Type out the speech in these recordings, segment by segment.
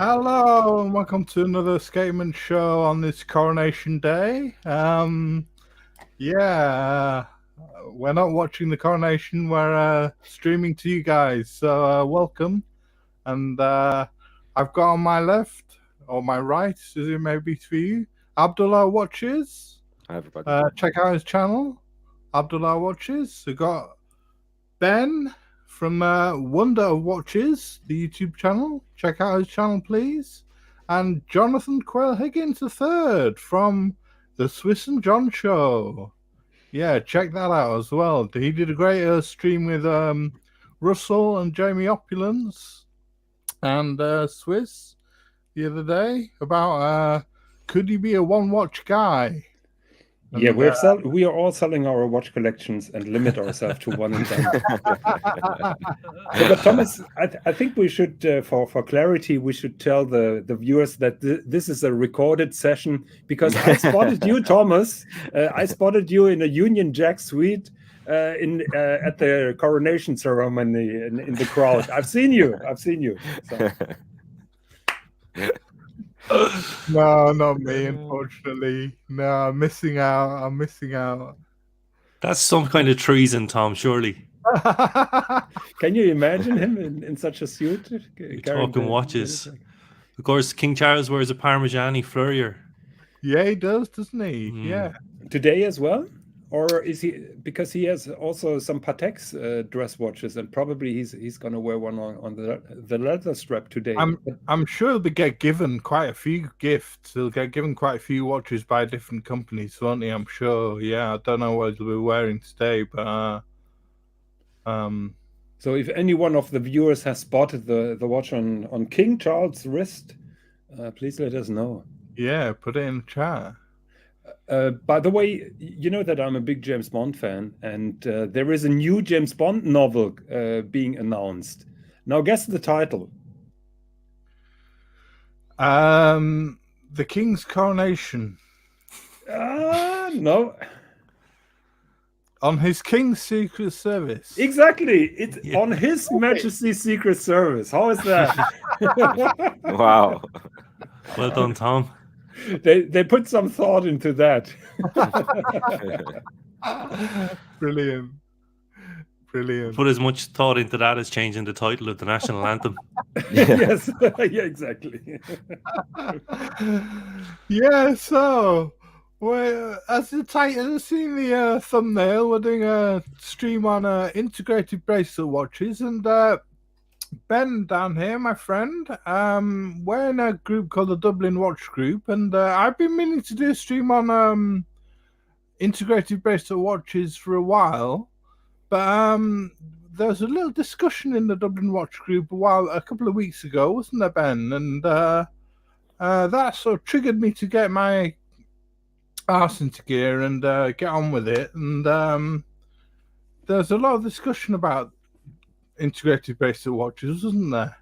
Hello, and welcome to another Escapement Show on this Coronation Day. We're not watching the coronation, we're streaming to you guys, so welcome. And I've got on my left, or my right, as it may be for you, Abdul R Watches. Hi, everybody. Check out his channel, Abdul R Watches. We've got Ben from Wonder of Watches, the YouTube channel. Check out his channel, please. And Jonathan Quayle Higgins III from the Swiss and John Show. Yeah, check that out as well. He did a great stream with Russell and Jamie Opulence and Swiss the other day about could he be a one-watch guy? And, we are all selling our watch collections and limit ourselves to one and done. But Thomas, I think we should, for clarity, we should tell the viewers that this is a recorded session because I spotted you, Thomas. I spotted you in a Union Jack suite at the coronation ceremony in the crowd. I've seen you. So. No, not me, unfortunately. No, I'm missing out. That's some kind of treason, Tom, surely. Can you imagine him in such a suit? Talking watches. Of course, King Charles wears a Parmigiani Fleurier. Yeah, he does, doesn't he? Yeah. Today as well? Or is he, because he has also some Patek's dress watches, and probably he's going to wear one on the leather strap today. I'm sure he'll get given quite a few gifts. He'll get given quite a few watches by different companies, won't he? I'm sure. Yeah, I don't know what he'll be wearing today, but So if any one of the viewers has spotted the watch on King Charles' wrist, please let us know. Yeah, put it in the chat. By the way, you know that I'm a big James Bond fan, and there is a new James Bond novel being announced. Now, guess the title. The King's Coronation. No. On his King's Secret Service. Exactly. It's on His Majesty's Secret Service. How is that? Wow. Well done, Tom. They put some thought into that. Brilliant. Put as much thought into that as changing the title of the national anthem. Yes, yeah, exactly. Yeah, so as the title has seen the thumbnail, we're doing a stream on integrated bracelet watches, and Ben down here, my friend, we're in a group called the Dublin Watch Group, and I've been meaning to do a stream on integrated bracelet watches for a while, but there was a little discussion in the Dublin Watch Group a couple of weeks ago, wasn't there, Ben? And that sort of triggered me to get my arse into gear and get on with it. And there's a lot of discussion about integrated bracelet watches, isn't there?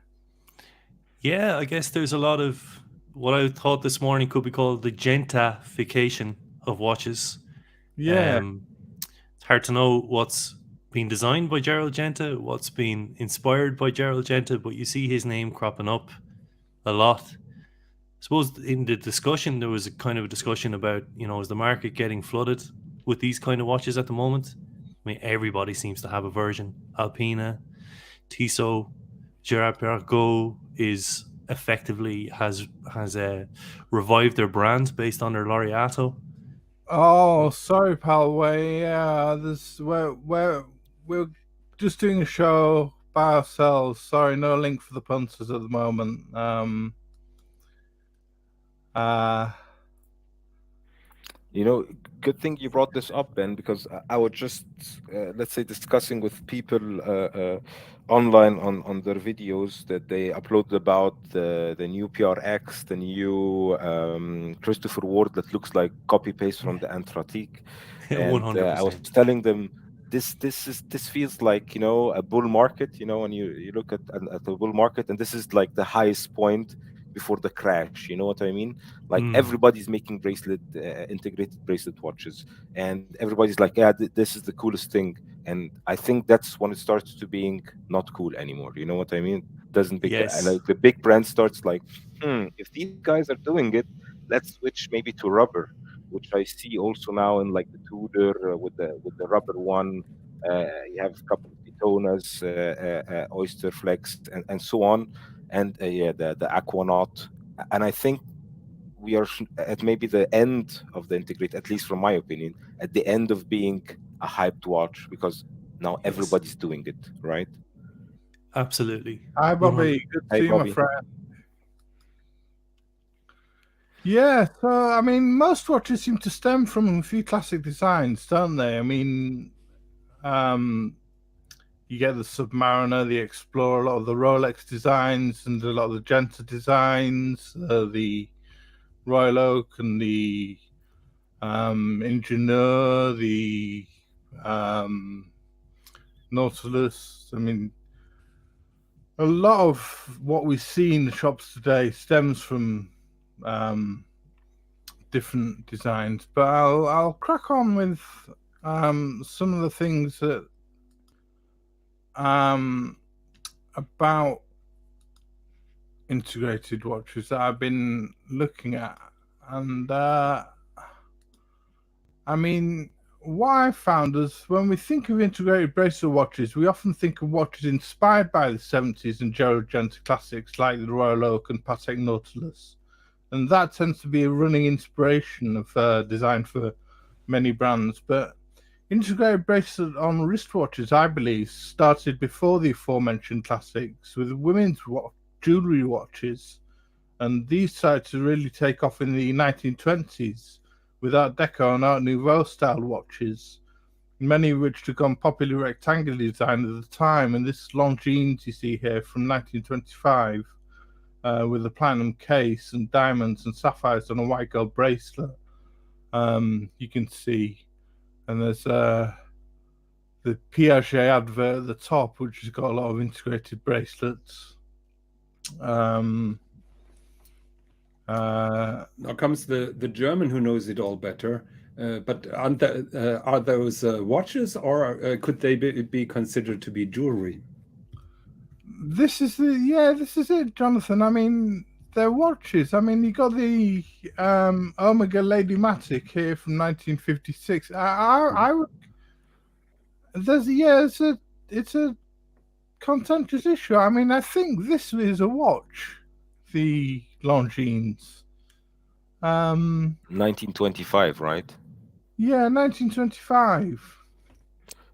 Yeah, I guess there's a lot of what I thought this morning could be called the gentification of watches. Yeah. It's hard to know what's been designed by Gerald Genta, what's been inspired by Gerald Genta, but you see his name cropping up a lot. I suppose in the discussion, there was a kind of a discussion about, is the market getting flooded with these kind of watches at the moment? I mean, everybody seems to have a version. Alpina, Tissot, Gerard Perego is effectively has revived their brand based on their Laureato. Oh, sorry, pal. We're just doing a show by ourselves. Sorry, no link for the punters at the moment. Good thing you brought this up, Ben, because I was just, let's say, discussing with people online on their videos that they uploaded about the new PRX, the new Christopher Ward that looks like copy-paste from the Antratique. And 100%. I was telling them, this feels like, a bull market, when you look at the bull market, and this is like the highest point before the crash, you know what I mean? Like everybody's making integrated bracelet watches, and everybody's like, yeah, this is the coolest thing. And I think that's when it starts to being not cool anymore. You know what I mean? Doesn't Yes. like the big brand starts like if these guys are doing it, let's switch maybe to rubber, which I see also now in like the Tudor with the rubber one. You have a couple of Daytonas, Oyster Flex, and so on, and yeah, the Aquanaut. And I think we are at maybe the end of the integrate, at least from my opinion, at the end of being a hyped watch, because now Yes. everybody's doing it, right? Absolutely. Hi, Bobby. Good to Hey, see you, my Bobby. friend. Yeah, so I mean, most watches seem to stem from a few classic designs, don't they? I mean, you get the Submariner, the Explorer, a lot of the Rolex designs, and a lot of the Genta designs, the Royal Oak, and the Ingenieur, the Nautilus. I mean, a lot of what we see in the shops today stems from different designs, but I'll crack on with some of the things that about integrated watches that I've been looking at, and I mean, what I found is when we think of integrated bracelet watches, we often think of watches inspired by the 70s and Gerald Genta classics like the Royal Oak and Patek Nautilus. And that tends to be a running inspiration of design for many brands. But integrated bracelet on wristwatches, I believe, started before the aforementioned classics with women's jewelry watches. And these started to really take off in the 1920s with Art Deco and Art Nouveau style watches, many of which took on popular rectangular design at the time. And this Longines you see here from 1925. With a platinum case and diamonds and sapphires on a white gold bracelet, you can see. And there's the Piaget advert at the top, which has got a lot of integrated bracelets. Now comes the German who knows it all better. But are those watches, or could they be considered to be jewelry? This is it, Jonathan. I mean, they're watches. I mean, you got the Omega Lady Matic here from 1956. I would. It's a contentious issue. I mean, I think this is a watch, the Longines. 1925, right? Yeah, 1925.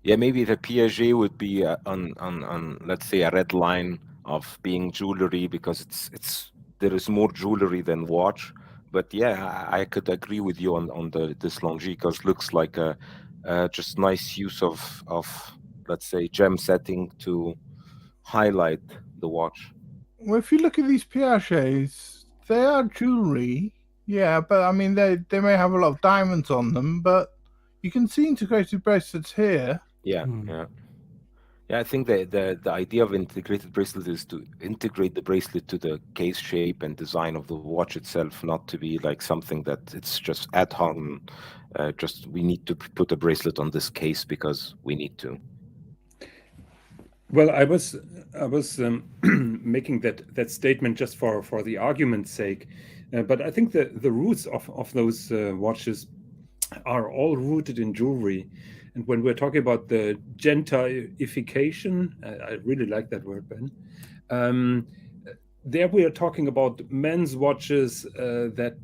Yeah, maybe the Piaget would be on let's say a red line of being jewelry, because it's there is more jewelry than watch. But yeah, I could agree with you on this Longi, because looks like a just nice use of let's say gem setting to highlight the watch. Well, if you look at these Piagets, they are jewelry. Yeah, but I mean, they may have a lot of diamonds on them, but you can see integrated bracelets here. Yeah, yeah. I think the idea of integrated bracelet is to integrate the bracelet to the case shape and design of the watch itself, not to be like something that it's just ad hoc. Just we need to put a bracelet on this case because we need to. Well, I was making that statement just for the argument's sake, but I think the roots of those watches are all rooted in jewelry. And when we're talking about the gentaification, I really like that word, Ben. There we are talking about men's watches that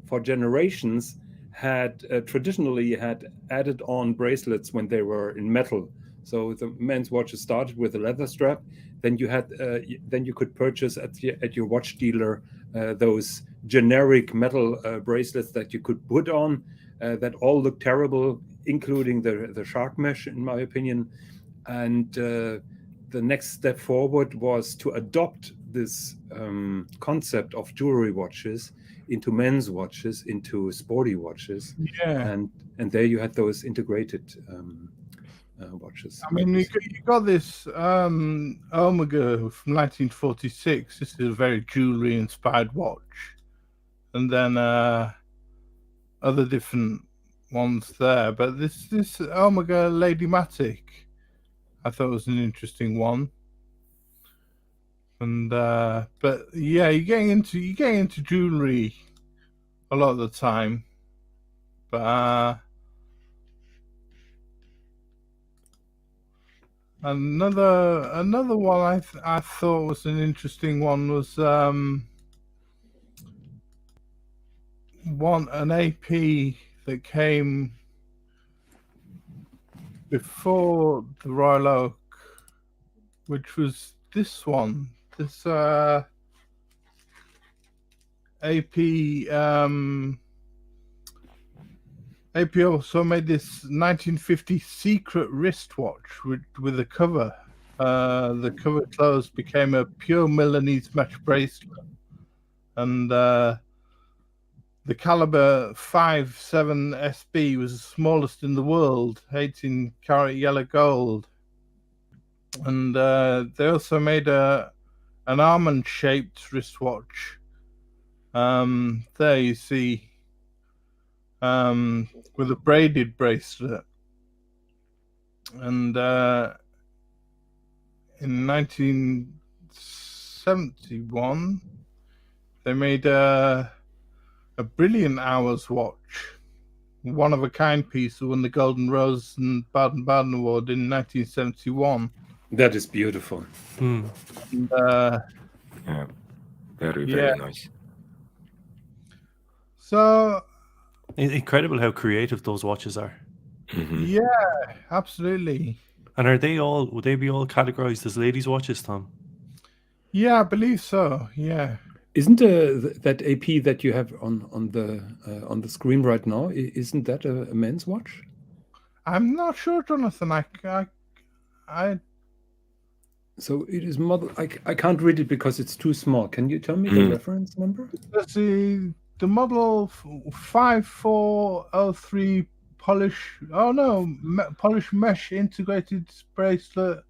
for generations had traditionally had added on bracelets when they were in metal. So the men's watches started with a leather strap. Then you had then you could purchase at your watch dealer those generic metal bracelets that you could put on that all look terrible, including the shark mesh, in my opinion. And the next step forward was to adopt this concept of jewelry watches into men's watches, into sporty watches. Yeah. And there you had those integrated watches. I mean, you got this Omega from 1946. This is a very jewelry-inspired watch. And then other different ones there. But this Omega Lady Matic, I thought was an interesting one. And but yeah, you're getting into jewelry a lot of the time. But another one I thought was an interesting one was an AP that came before the Royal Oak, which was this one. This AP AP also made this 1950 secret wristwatch with a cover. The cover closed became a pure Milanese mesh bracelet, and the caliber 5.7 SB was the smallest in the world, 18 karat yellow gold. And they also made an almond-shaped wristwatch. There you see, with a braided bracelet. And in 1971, they made a brilliant hours watch, one of a kind piece that won the Golden Rose and Baden-Baden Award in 1971. That is beautiful. And, Yeah, very nice. So incredible how creative those watches are. yeah, absolutely. And would they be all categorized as ladies' watches, Tom? Yeah, I believe so. Yeah. Isn't that AP that you have on the screen right now? Isn't that a men's watch? I'm not sure, Jonathan. I So it is model. I can't read it because it's too small. Can you tell me the reference number? Let's see. The model 5403 polish. Oh no, polish mesh integrated bracelet.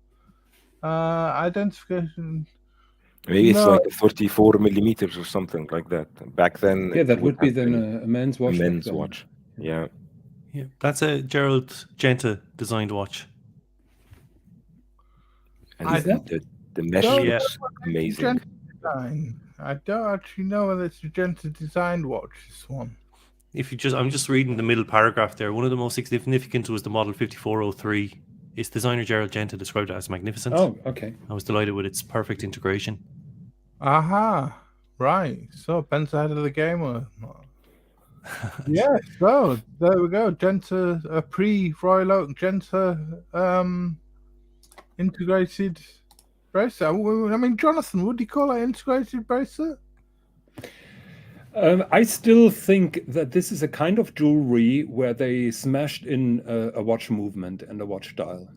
Identification. Maybe it's like 34 millimeters or something like that. Back then, Yeah, that would be then a men's watch. A men's watch. Yeah. Yeah, that's a Gerald Genta designed watch. And the mesh looks amazing. I don't actually know whether it's a Genta designed watch, this one. I'm just reading the middle paragraph there. One of the most significant was the model 5403. Its designer Gerald Genta described it as magnificent. Oh, okay. I was delighted with its perfect integration. Aha, right. So Ben's ahead of the game or not? Yeah, so there we go. Genta, a pre-Royal Oak Genta integrated bracelet. I mean, Jonathan, would you call it integrated bracelet? I still think that this is a kind of jewelry where they smashed in a watch movement and a watch dial.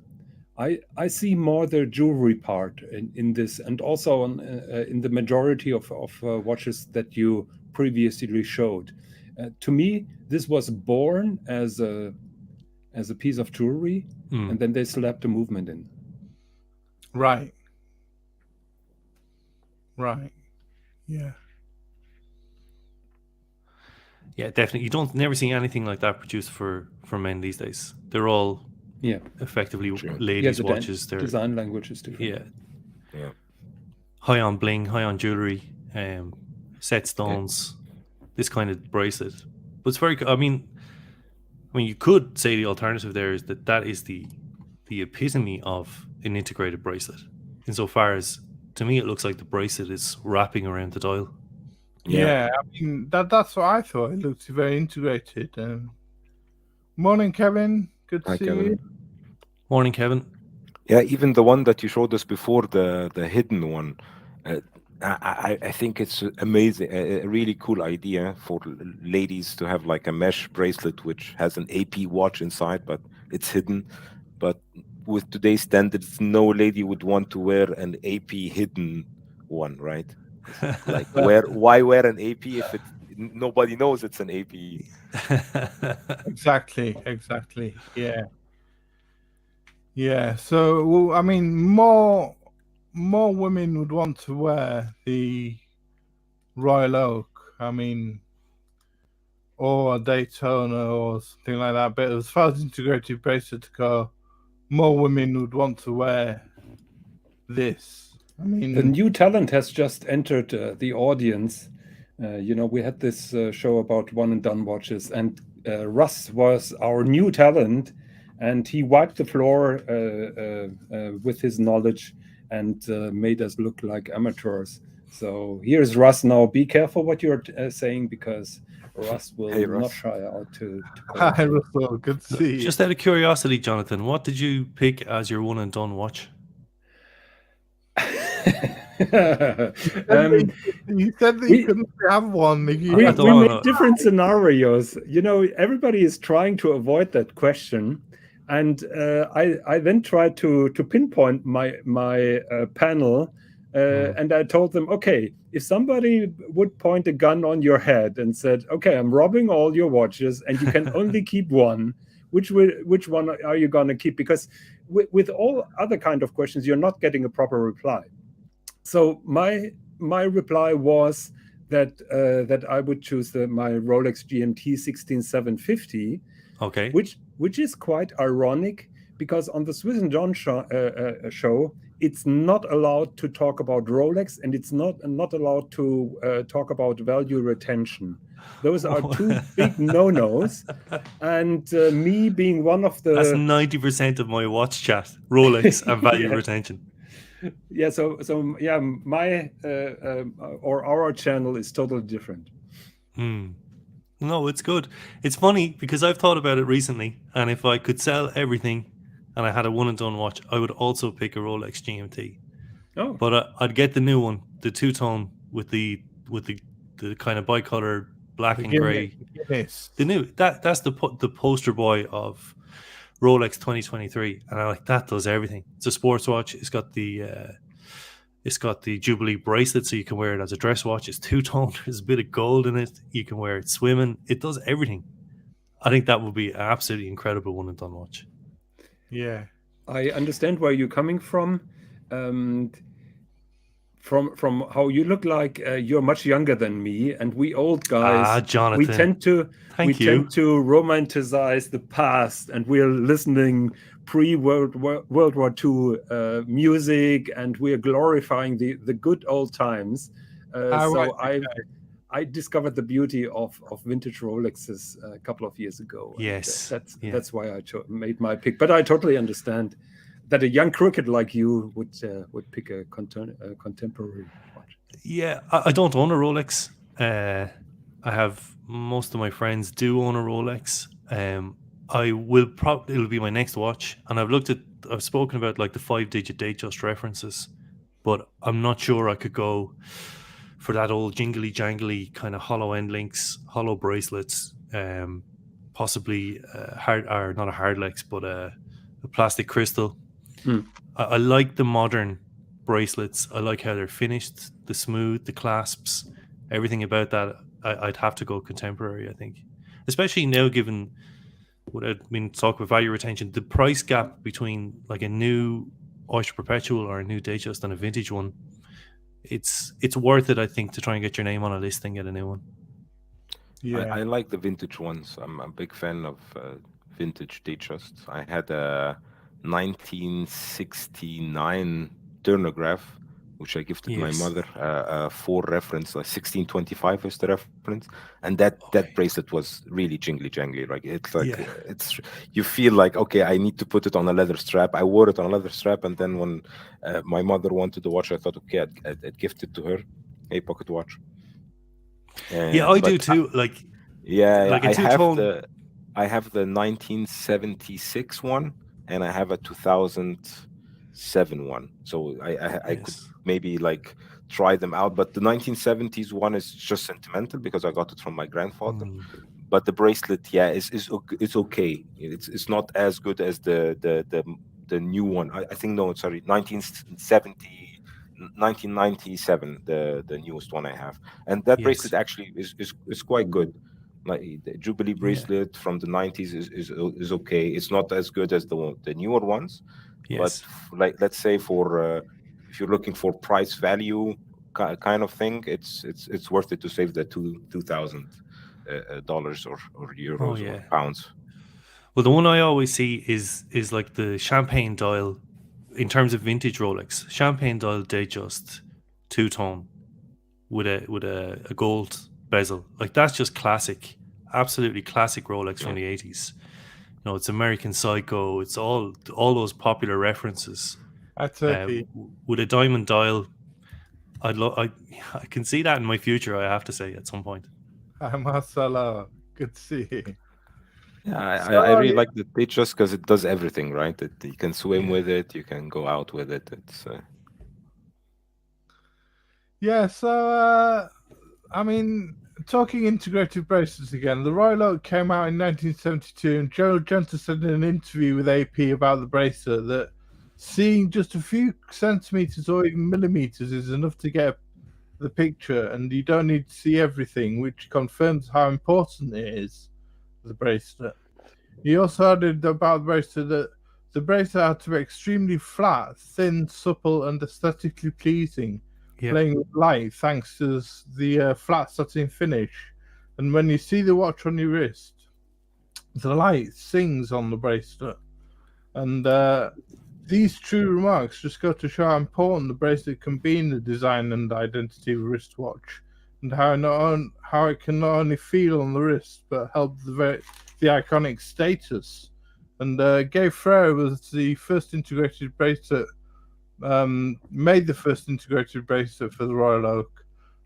I see more the jewelry part in this, and also in the majority of watches that you previously showed. To me, this was born as a piece of jewelry, and then they slapped a movement in. Right. Yeah. Yeah, definitely. You never see anything like that produced for men these days. They're all effectively ladies' watches. Their design language is different. Yeah. High on bling, high on jewelry, set stones, this kind of bracelet. But it's very. I mean, you could say the alternative there is that is the epitome of an integrated bracelet, insofar as to me it looks like the bracelet is wrapping around the dial. Yeah, I mean that's what I thought. It looks very integrated. Morning, Kevin. Good to see you. Morning, Kevin. Yeah, even the one that you showed us before, the hidden one, I think it's amazing. A really cool idea for ladies to have like a mesh bracelet which has an AP watch inside, but it's hidden. But with today's standards, no lady would want to wear an AP hidden one, right? Like why wear an AP if nobody knows it's an AP? Exactly. Yeah. So, well, I mean, more women would want to wear the Royal Oak. I mean, or a Daytona or something like that. But as far as integrated bracelet to go, more women would want to wear this. I mean, the new talent has just entered the audience. We had this show about one and done watches, and Russ was our new talent, and he wiped the floor with his knowledge and made us look like amateurs. So here's Russ now. Be careful what you're saying, because Russ will Hey, Russ. not try out to hi Russell, good to see you. Just out of curiosity, Jonathan, what did you pick as your one and done watch? You said that you couldn't have one. We made different scenarios. Everybody is trying to avoid that question, and I then tried to pinpoint my panel, and I told them, okay, if somebody would point a gun on your head and said, okay, I'm robbing all your watches, and you can only keep one, which one are you going to keep? Because with all other kind of questions, you're not getting a proper reply. So my reply was that I would choose my Rolex GMT 16750, okay, which is quite ironic, because on the Swiss and John show, it's not allowed to talk about Rolex, and it's not allowed to talk about value retention. Those are two big no-nos, and me being one of the... That's 90% of my watch chat, Rolex and value retention. Yeah, so my or our channel is totally different. No, it's good. It's funny because I've thought about it recently, and if I could sell everything and I had a one and done watch, I would also pick a Rolex GMT. Oh, but I'd get the new one, the two-tone with the kind of bicolor black and grey. Yes. The new that's the poster boy of Rolex 2023, and I like that. Does everything. It's a sports watch. It's got the Jubilee bracelet, so you can wear it as a dress watch. It's two-tone. There's a bit of gold in it. You can wear it swimming. It does everything. I think that would be an absolutely incredible one and done watch. Yeah, I understand where you're coming from. From how you look like, you're much younger than me, and we old guys, Jonathan, we tend to tend to romanticize the past, and we're listening pre-World War II music, and we're glorifying the good old times. I discovered the beauty of vintage Rolexes a couple of years ago. Yes, that's why I made my pick. But I totally understand that a young crooked like you would pick a contemporary watch. Yeah, I don't own a Rolex. I have most of my friends do own a Rolex. It'll be my next watch, and I've spoken about like the 5-digit Datejust references, but I'm not sure I could go for that old jingly jangly kind of hollow end links, hollow bracelets, possibly not a hard lex, but a plastic crystal. I like the modern bracelets. I like how they're finished, the smooth, the clasps, everything about that. I'd have to go contemporary, I think, especially now, given without talk about value retention, the price gap between like a new Oyster Perpetual or a new Datejust and a vintage one. It's worth it, I think, to try and get your name on a list and get a new one. Yeah, I like the vintage ones. I'm a big fan of vintage Datejust. I had a 1969 Turnograph, which I gifted my mother, for reference. Like 1625 is the reference, and that bracelet was really jingly jangly. Like it's like it's you feel like, okay, I need to put it on a leather strap. I wore it on a leather strap, and then when my mother wanted the watch, I thought, okay, I'd gift it to her, a pocket watch. I do too. Like I have the 1976 one, and I have a 2007 one. So I could maybe like try them out, but the 1970s one is just sentimental because I got it from my grandfather. But the bracelet, it's okay. It's not as good as the new one. I think 1997, the newest one I have, and that bracelet actually is quite good. Like the Jubilee bracelet from the 90s is okay. It's not as good as the newer ones, but like, let's say for if you're looking for price value kind of thing, it's worth it to save the $2,000 or euros or pounds. Well, the one I always see is like the champagne dial in terms of vintage Rolex, champagne dial Datejust, two-tone with a gold bezel. Like, that's just classic, absolutely classic Rolex from the 80s. You know, it's American Psycho. It's all those popular references. With a diamond dial, I can see that in my future, I have to say, at some point. Hi, Marcelo. Good to see you. Yeah, I really like the Datejust because it does everything, right? You can swim with it, you can go out with it. It's yeah. So I mean, talking integrated bracelets again, the Royal Oak came out in 1972, and Gerald Genta said in an interview with AP about the bracelet that seeing just a few centimeters or even millimeters is enough to get the picture, and you don't need to see everything, which confirms how important it is, the bracelet. He also added about the bracelet that the bracelet had to be extremely flat, thin, supple, and aesthetically pleasing, playing with light thanks to the flat satin finish. And when you see the watch on your wrist, the light sings on the bracelet. And these true remarks just go to show how important the bracelet can be in the design and identity of a wristwatch, and how it can not only feel on the wrist but help the iconic status. And Gay Frere was the first integrated bracelet, made the first integrated bracelet for the Royal Oak,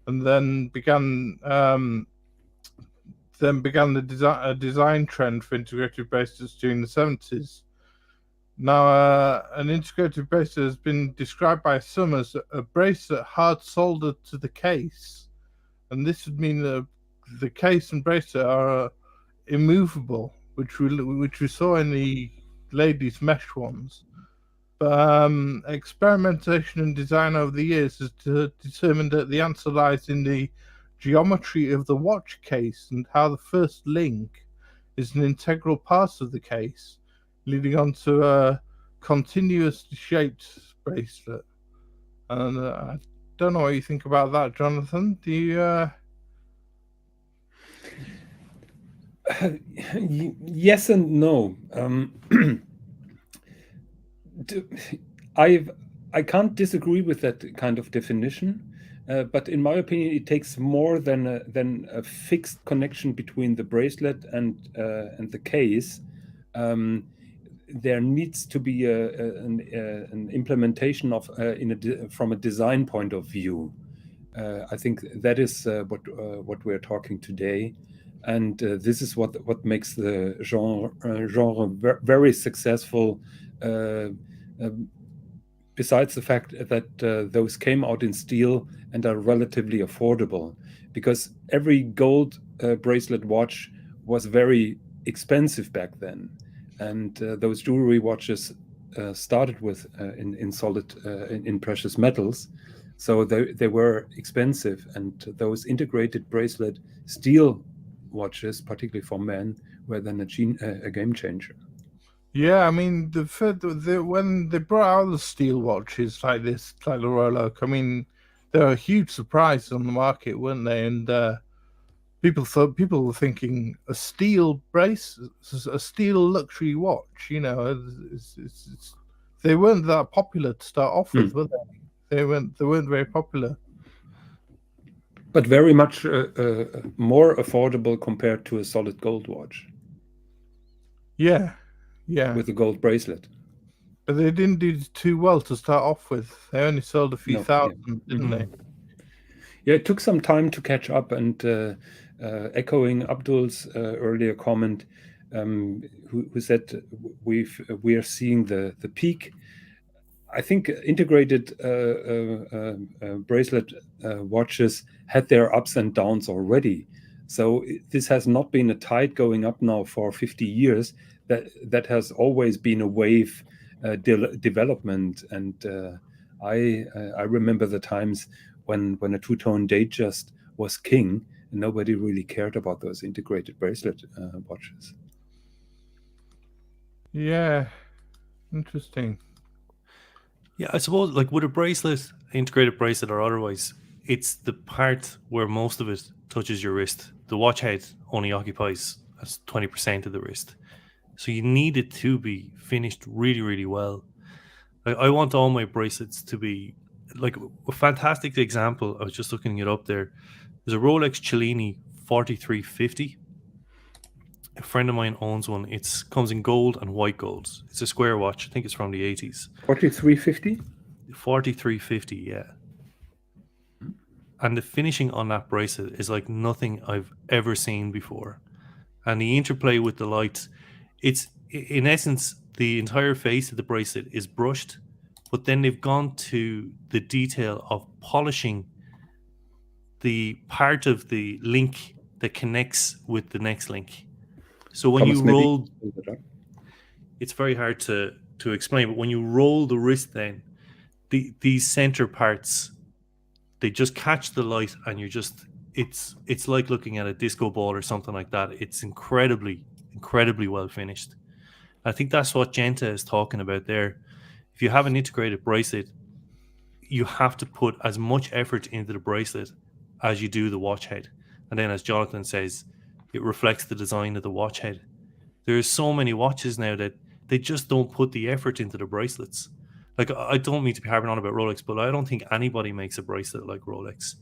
and then began the design trend for integrated bracelets during the 70s. Now, an integrated bracelet has been described by some as a bracelet hard soldered to the case, and this would mean that the case and bracelet are immovable, which we saw in the ladies' mesh ones. But experimentation and design over the years has determined that the answer lies in the geometry of the watch case and how the first link is an integral part of the case, leading on to a continuously shaped bracelet. And I don't know what you think about that, Jonathan. Do you? Yes and no. I can't disagree with that kind of definition, but in my opinion, it takes more than a fixed connection between the bracelet and the case. There needs to be an implementation of from a design point of view. I think that is what we're talking today, and this is what makes the genre very successful. Besides the fact that those came out in steel and are relatively affordable, because every gold bracelet watch was very expensive back then, and those jewelry watches started with in solid in precious metals, so they were expensive, and those integrated bracelet steel watches, particularly for men, were then a game changer. Yeah, I mean, when they brought out the steel watches like this, like the Royal Oak, I mean, they were a huge surprise on the market, weren't they? And people were thinking a steel a steel luxury watch. You know, they weren't that popular to start off with, were they? They weren't very popular. But very much more affordable compared to a solid gold watch. Yeah. With a gold bracelet. But they didn't do too well to start off with. They only sold a few thousand, didn't they? Yeah, it took some time to catch up, and echoing Abdul's earlier comment, who said we are seeing the peak. I think integrated bracelet watches had their ups and downs already. So this has not been a tide going up now for 50 years. That has always been a wave development, and I remember the times when a two-tone Datejust was king, and nobody really cared about those integrated bracelet watches. Yeah, interesting. Yeah, I suppose, like, with a bracelet, integrated bracelet or otherwise, it's the part where most of it touches your wrist. The watch head only occupies 20% of the wrist. So you need it to be finished really, really well. I want all my bracelets to be like a fantastic example. I was just looking it up there. There's a Rolex Cellini 4350. A friend of mine owns one. It comes in gold and white gold. It's a square watch. I think it's from the 80s. 4350? 4350, yeah. And the finishing on that bracelet is like nothing I've ever seen before. And the interplay with the lights, it's in essence, the entire face of the bracelet is brushed, but then they've gone to the detail of polishing the part of the link that connects with the next link. So when Thomas, you maybe- roll, it's very hard to explain, but when you roll the wrist, then these center parts, they just catch the light, and you're just it's like looking at a disco ball or something like that. It's incredibly well finished. I think that's what Genta is talking about there. If you have an integrated bracelet, you have to put as much effort into the bracelet as you do the watch head. And then, as Jonathan says, it reflects the design of the watch head. There's so many watches now that they just don't put the effort into the bracelets. Like, I don't mean to be harping on about Rolex, but I don't think anybody makes a bracelet like Rolex.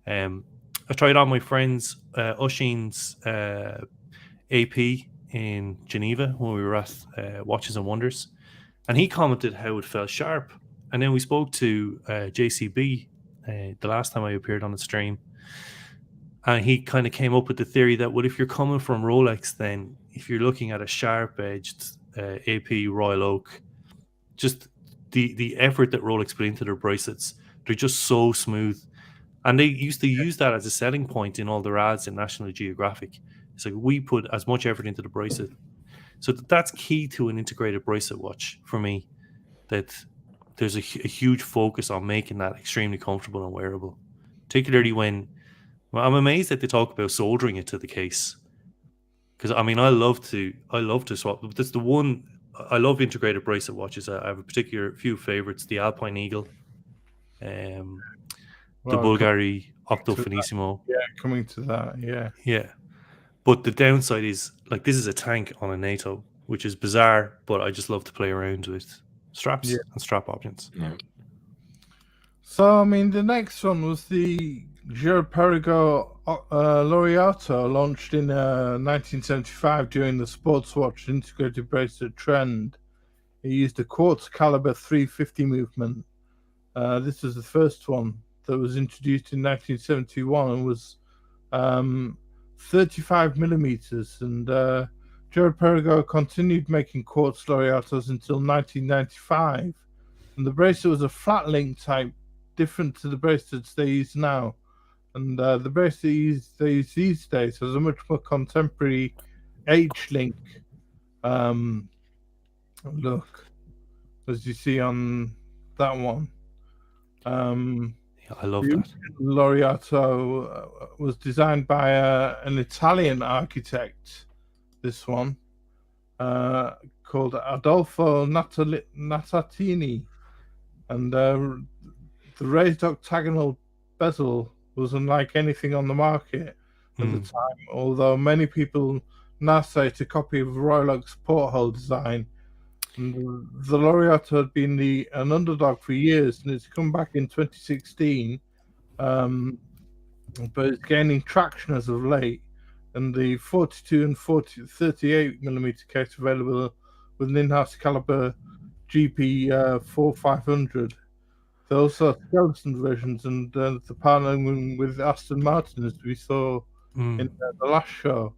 I tried on my friend's Oshin's AP in Geneva when we were at Watches and Wonders, and he commented how it felt sharp. And then we spoke to JCB the last time I appeared on the stream, and he kind of came up with the theory that, well, if you're coming from Rolex, then if you're looking at a sharp-edged AP Royal Oak, just the effort that Rolex put into their bracelets, they're just so smooth. And they used to use that as a selling point in all their ads in National Geographic. It's like, we put as much effort into the bracelet. So that's key to an integrated bracelet watch for me, that there's a huge focus on making that extremely comfortable and wearable. Particularly when, well, I'm amazed that they talk about soldering it to the case. Because, I mean, I love to swap. That's the one, I love integrated bracelet watches. I have a particular few favorites: the Alpine Eagle, the Bulgari Octo Finissimo. Yeah, coming to that, yeah. Yeah. But the downside is, like, this is a tank on a NATO, which is bizarre, but I just love to play around with straps and strap options. Yeah. So, I mean, the next one was the Perego Laureato, launched in 1975 during the sports watch integrated bracelet trend. It used a quartz caliber 350 movement. This was the first one that was introduced in 1971 and was 35 millimeters. And Perego continued making quartz Laureatos until 1995. And the bracelet was a flat link type, different to the bracelets they use now. And the bracelet they use these days has a much more contemporary H-link look, as you see on that one. I love that. Laureato was designed by an Italian architect, this one, called Adolfo Natatini. And the raised octagonal bezel was unlike anything on the market at the time, although many people now say it's a copy of Royal Oak's porthole design. And the Laureato had been an underdog for years, and it's come back in 2016, but it's gaining traction as of late. And the 42 and 38 millimeter case available with an in-house caliber GP 4500. There are also skeleton versions, and the partnering with Aston Martin, as we saw in the last show.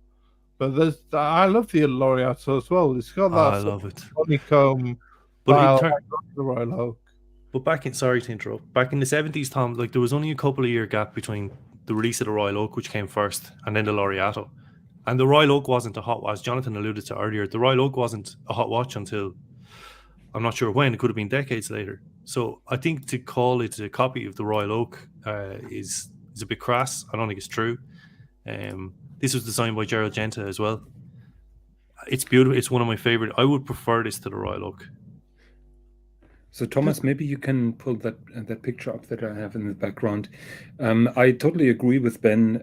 But I love the Laureato as well. It's got that I love it. honeycomb But style, the Royal Oak. But sorry to interrupt. Back in the 70s, Tom, like, there was only a couple of year gap between the release of the Royal Oak, which came first, and then the Laureato. And the Royal Oak wasn't a hot watch. Jonathan alluded to earlier. The Royal Oak wasn't a hot watch until, I'm not sure when. It could have been decades later. So I think to call it a copy of the Royal Oak is a bit crass. I don't think it's true. This was designed by Gerald Genta as well. It's beautiful. It's one of my favorite. I would prefer this to the Royal Oak. So Thomas, maybe you can pull that picture up that I have in the background. I totally agree with Ben.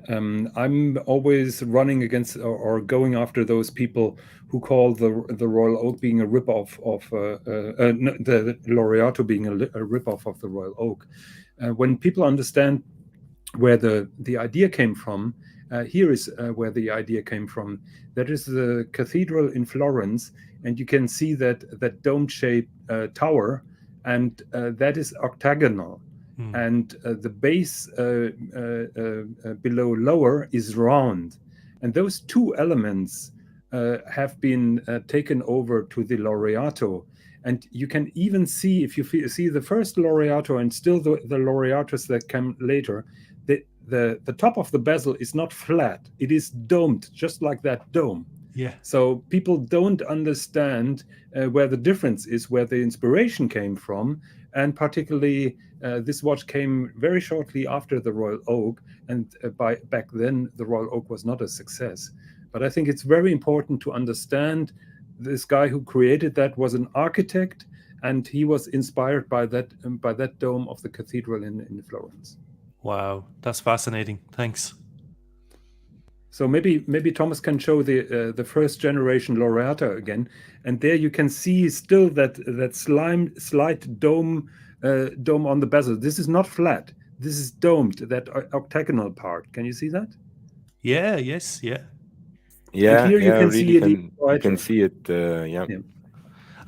I'm always running against or going after those people who call the Royal Oak being a rip-off of the Laureato being a rip-off of the Royal Oak. When people understand where the idea came from, here is where the idea came from. That is the cathedral in Florence, and you can see that dome-shaped tower, and that is octagonal. And the base below lower is round. And those two elements have been taken over to the Laureato. And you can even see, if you see the first Laureato and still the Laureatos that come later, the top of the bezel is not flat. It is domed, just like that dome. Yeah. So people don't understand where the difference is, where the inspiration came from. And particularly, this watch came very shortly after the Royal Oak. And back then, the Royal Oak was not a success. But I think it's very important to understand this guy who created that was an architect, and he was inspired by that dome of the cathedral in Florence. Wow, that's fascinating. Thanks. So maybe Thomas can show the first generation Laureata again, and there you can see still that slight dome on the bezel. This is not flat. This is domed. That octagonal part. Can you see that? Yeah. Yes. Yeah. Yeah, and here you can really see it. you can see it. Yeah.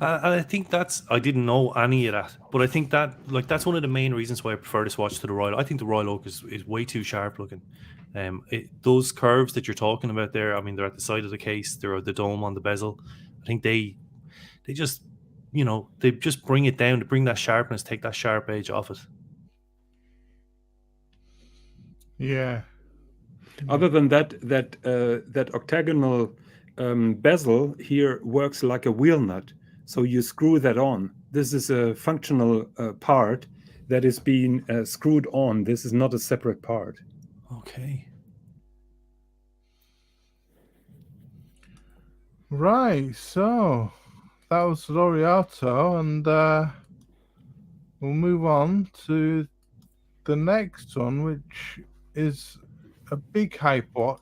And I think I didn't know any of that, but I think that's one of the main reasons why I prefer this watch to the Royal. I think the Royal Oak is way too sharp looking. Those curves that you're talking about there, I mean, they're at the side of the case, they're at the dome on the bezel. I think they just, they just bring it down to bring that sharpness, take that sharp edge off it. Yeah. Other than that octagonal bezel here works like a wheel nut. So you screw that on. This is a functional part that is being screwed on. This is not a separate part. Okay. Right, so that was Laureato, and we'll move on to the next one, which is a big hype watch,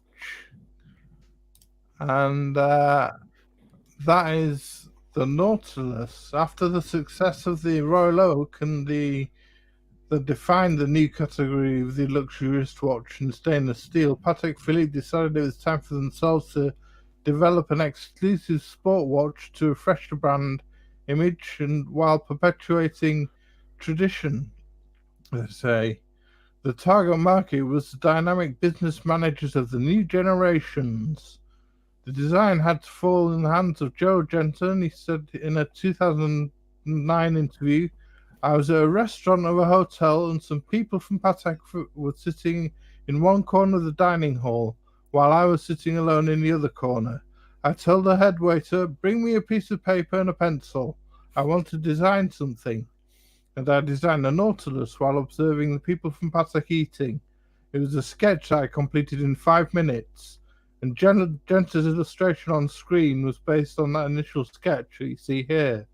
and that is the Nautilus. After the success of the Royal Oak and that defined the new category of the luxury wristwatch in stainless steel, Patek Philippe decided it was time for themselves to develop an exclusive sport watch to refresh the brand image and while perpetuating tradition. They say the target market was the dynamic business managers of the new generations. The design had to fall in the hands of Gerald Jensen. He said in a 2009 interview, "I was at a restaurant of a hotel and some people from Patek were sitting in one corner of the dining hall while I was sitting alone in the other corner. I told the head waiter, bring me a piece of paper and a pencil. I want to design something. And I designed a Nautilus while observing the people from Patek eating. It was a sketch I completed in 5 minutes. And Jensen's illustration on screen was based on that initial sketch that you see here.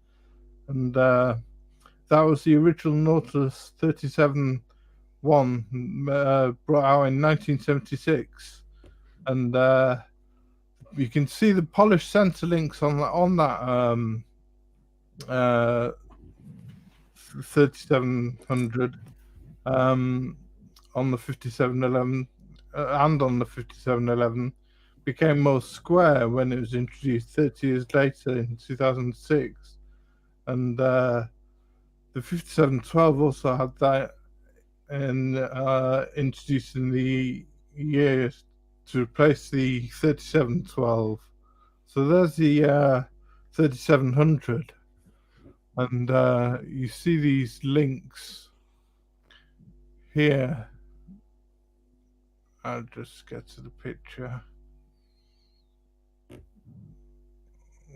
And that was the original Nautilus 37-1 brought out in 1976. And you can see the polished center links on that 3700 on the 5711 and on the 5711 became more square when it was introduced 30 years later in 2006, and the 5712 also had that and introduced in the year to replace the 3712. So there's the 3700, and you see these links here. I'll just get to the picture.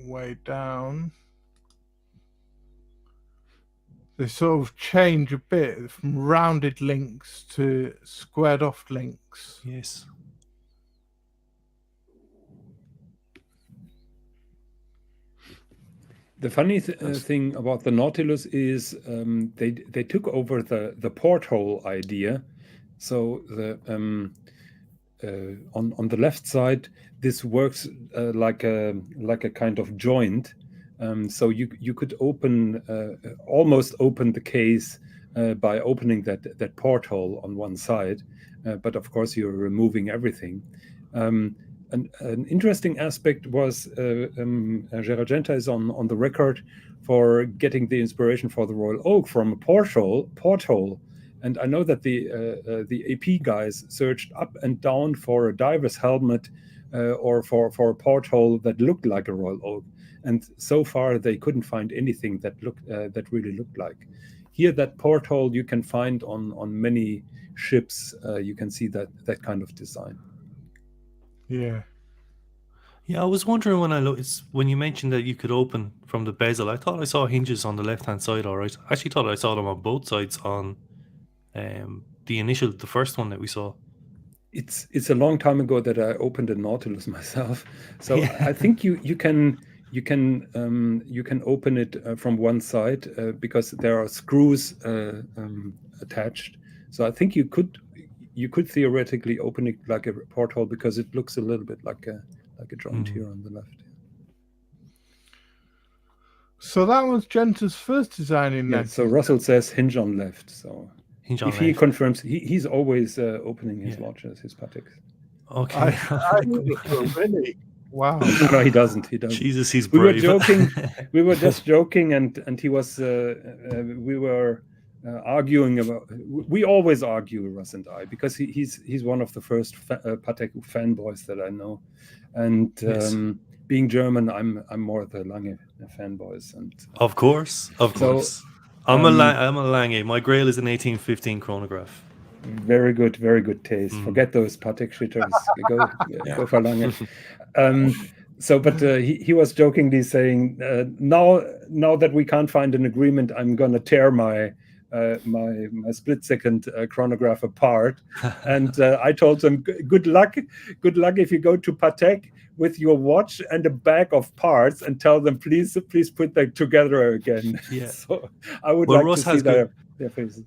Way down. They sort of change a bit from rounded links to squared off links. Yes. The funny thing about the Nautilus is they took over the porthole idea. So on the left side, this works like a kind of joint. So you could almost open the case by opening that porthole on one side, but of course you're removing everything. An interesting aspect was Gerald Genta is on the record for getting the inspiration for the Royal Oak from a porthole. And I know that the AP guys searched up and down for a diver's helmet or for a porthole that looked like a Royal Oak, and so far they couldn't find anything that really looked like. Here, that porthole you can find on many ships. You can see that kind of design. Yeah. Yeah, I was wondering when you mentioned that you could open from the bezel. I thought I saw hinges on the left-hand side. All right, I actually thought I saw them on both sides on the first one that we saw. It's a long time ago that I opened a Nautilus myself, so yeah. I think you can open it from one side because there are screws attached. So I think you could theoretically open it like a porthole because it looks a little bit like a joint here on the left. So that was Genta's first design in that. So Russell says hinge on left. So if he confirms, he's always opening his watches, his Pateks. Okay. Really? Wow. No, he doesn't. Jesus, he's brave. We were joking. We were just joking, and he was. We were arguing about. We always argue, Russ and I, because he's one of the first Patek fanboys that I know, and yes. Being German, I'm more the Lange fanboys, and of course. I'm a Lange. My Grail is an 1815 chronograph. Very good taste. Forget those Patek shitters. Go for Lange. But he was jokingly saying, now that we can't find an agreement, I'm gonna tear my split second chronograph apart. And I told him, good luck if you go to Patek with your watch and a bag of parts and tell them please put that together again. Yeah. So I would like Russ to see their faces.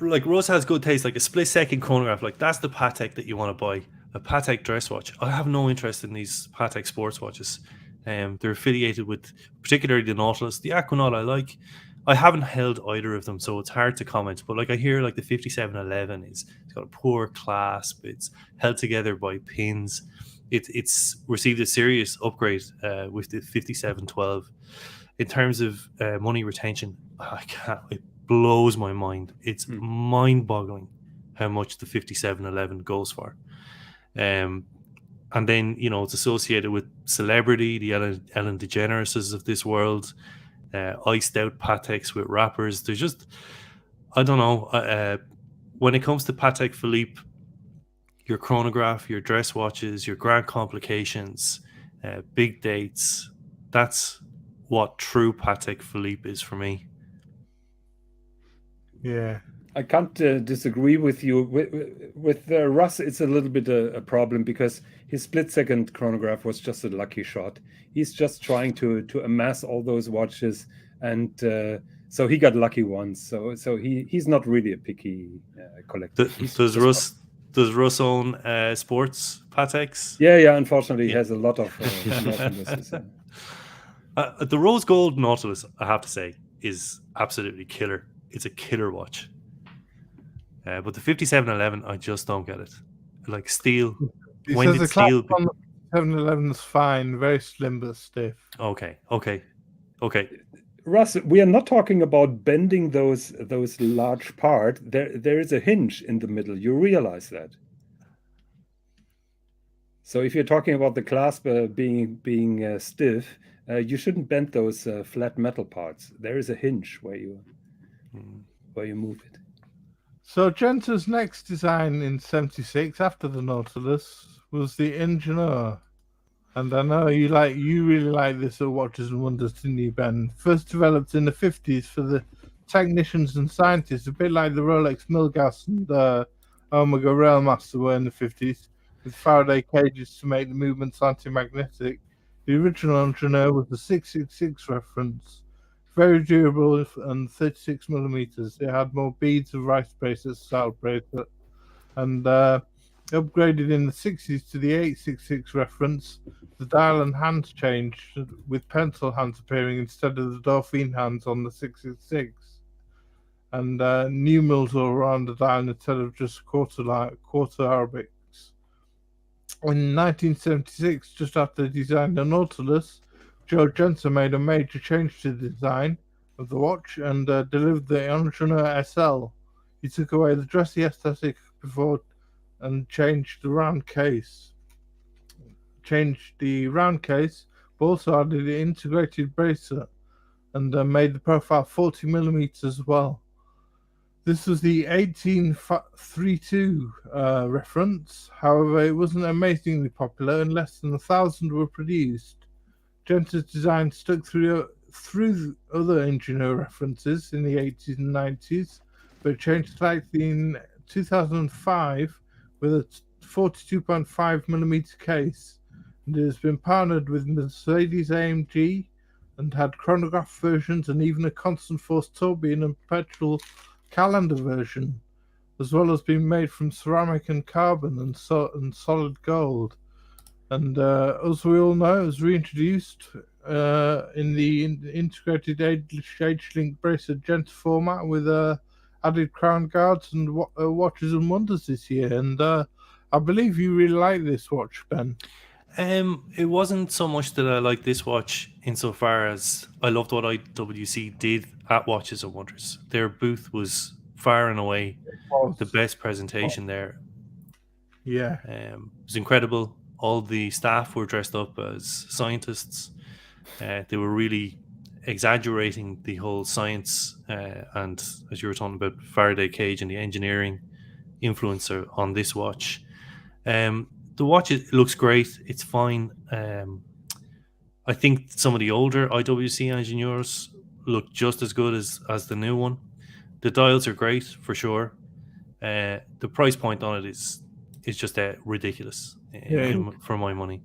Like Russ has good taste, like a split second chronograph, like that's the Patek that you want to buy. A Patek dress watch. I have no interest in these Patek sports watches. They're affiliated with particularly the Nautilus. The Aquanaut I like. I haven't held either of them, so it's hard to comment. But like I hear like the 5711 it's got a poor clasp. It's held together by pins. It's received a serious upgrade with the 5712. In terms of money retention, it blows my mind. It's mind-boggling how much the 5711 goes for. And then, it's associated with celebrity, the Ellen DeGenereses of this world, iced out Pateks with wrappers. There's just, I don't know. When it comes to Patek Philippe, your chronograph, your dress watches, your grand complications, big dates, that's what true Patek Philippe is for me. Yeah. I can't disagree with you. With Russ, it's a little bit a problem because his split-second chronograph was just a lucky shot. He's just trying to amass all those watches, and so he got lucky once. So he's not really a picky collector. Does Russ own sports Pateks? Yeah. Unfortunately, he has a lot of the rose gold Nautilus, I have to say, is absolutely killer. It's a killer watch. But the 5711, I just don't get it. Like steel. When did steel? 5711 is fine, very slim but stiff. Okay. Russ, we are not talking about bending those large parts. There is a hinge in the middle. You realize that. So if you're talking about the clasp being stiff, you shouldn't bend those flat metal parts. There is a hinge where you move it. So Genta's next design in 76 after the Nautilus was the Ingenieur. And I know you really like this at Watches and Wonders, didn't you, Ben? First developed in the 50s for the technicians and scientists, a bit like the Rolex Milgas and Omega Railmaster were in the 50s, with Faraday cages to make the movements anti-magnetic. The original Ingenieur was the 666 reference. Very durable and 36 millimeters. It had more beads of rice bracelet style bracelet, and upgraded in the 60s to the 866 reference. The dial and hands changed, with pencil hands appearing instead of the Dauphine hands on the 666. And numerals all around the dial instead of just quarter Arabics. In 1976, just after they designed the Nautilus, Joe Jensen made a major change to the design of the watch and delivered the Ingenieur SL. He took away the dressy aesthetic before and changed the round case. But also added the integrated bracelet and made the profile 40mm as well. This was the 1832 reference. However, it wasn't amazingly popular, and less than 1,000 were produced. Jensen's design stuck through other engineer references in the 80s and 90s, but it changed slightly in 2005 with a 42.5mm case, and it has been partnered with Mercedes-AMG and had chronograph versions and even a constant force tourbillon and perpetual calendar version, as well as being made from ceramic and carbon and solid gold. And as we all know, it was reintroduced in the integrated age-link bracelet Genta format with added crown guards and watches and wonders this year. And I believe you really like this watch, Ben. It wasn't so much that I liked this watch insofar as I loved what IWC did at Watches and Wonders. Their booth was far and away the best presentation there. Yeah. It was incredible. All the staff were dressed up as scientists. They were really exaggerating the whole science and, as you were talking about, Faraday cage and the engineering influencer on this watch. The watch, it looks great. It's fine. I think some of the older IWC engineers look just as good as the new one. The dials are great for sure. The price point on it is just ridiculous for my money.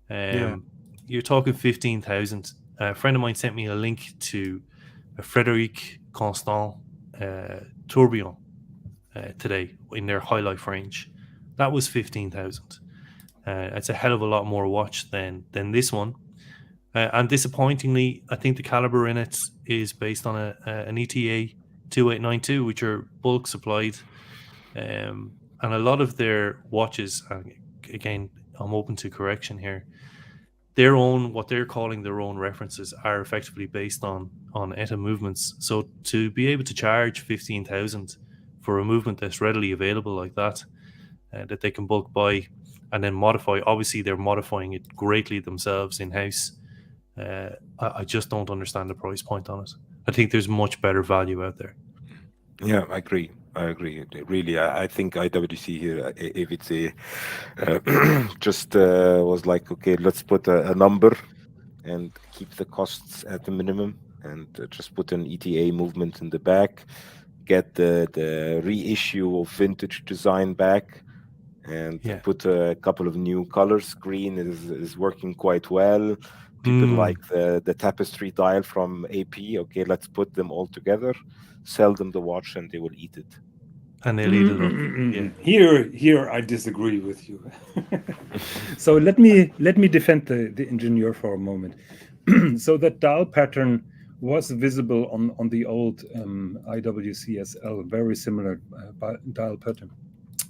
You're talking 15,000. A friend of mine sent me a link to a Frédéric Constant tourbillon today in their high life range. That was 15,000. It's a hell of a lot more watch than this one. And disappointingly, I think the caliber in it is based on an ETA 2892, which are bulk supplied. And a lot of their watches, again, I'm open to correction here, what they're calling their own references are effectively based on ETA movements. So to be able to charge 15,000 for a movement that's readily available like that, that they can bulk buy and then modify, obviously they're modifying it greatly themselves in-house. I just don't understand the price point on it. I think there's much better value out there. Yeah, I agree. Really, I think IWC here, if it's just was like, okay, let's put a number and keep the costs at the minimum and just put an ETA movement in the back, get the reissue of vintage design back, and put a couple of new colors. Green is working quite well. People like the tapestry dial from AP. Okay, let's put them all together, sell them the watch, and they will eat it. And they'll eat it up. Yeah. Here I disagree with you. So let me defend the engineer for a moment. So that dial pattern was visible on the old IWCSL, very similar dial pattern.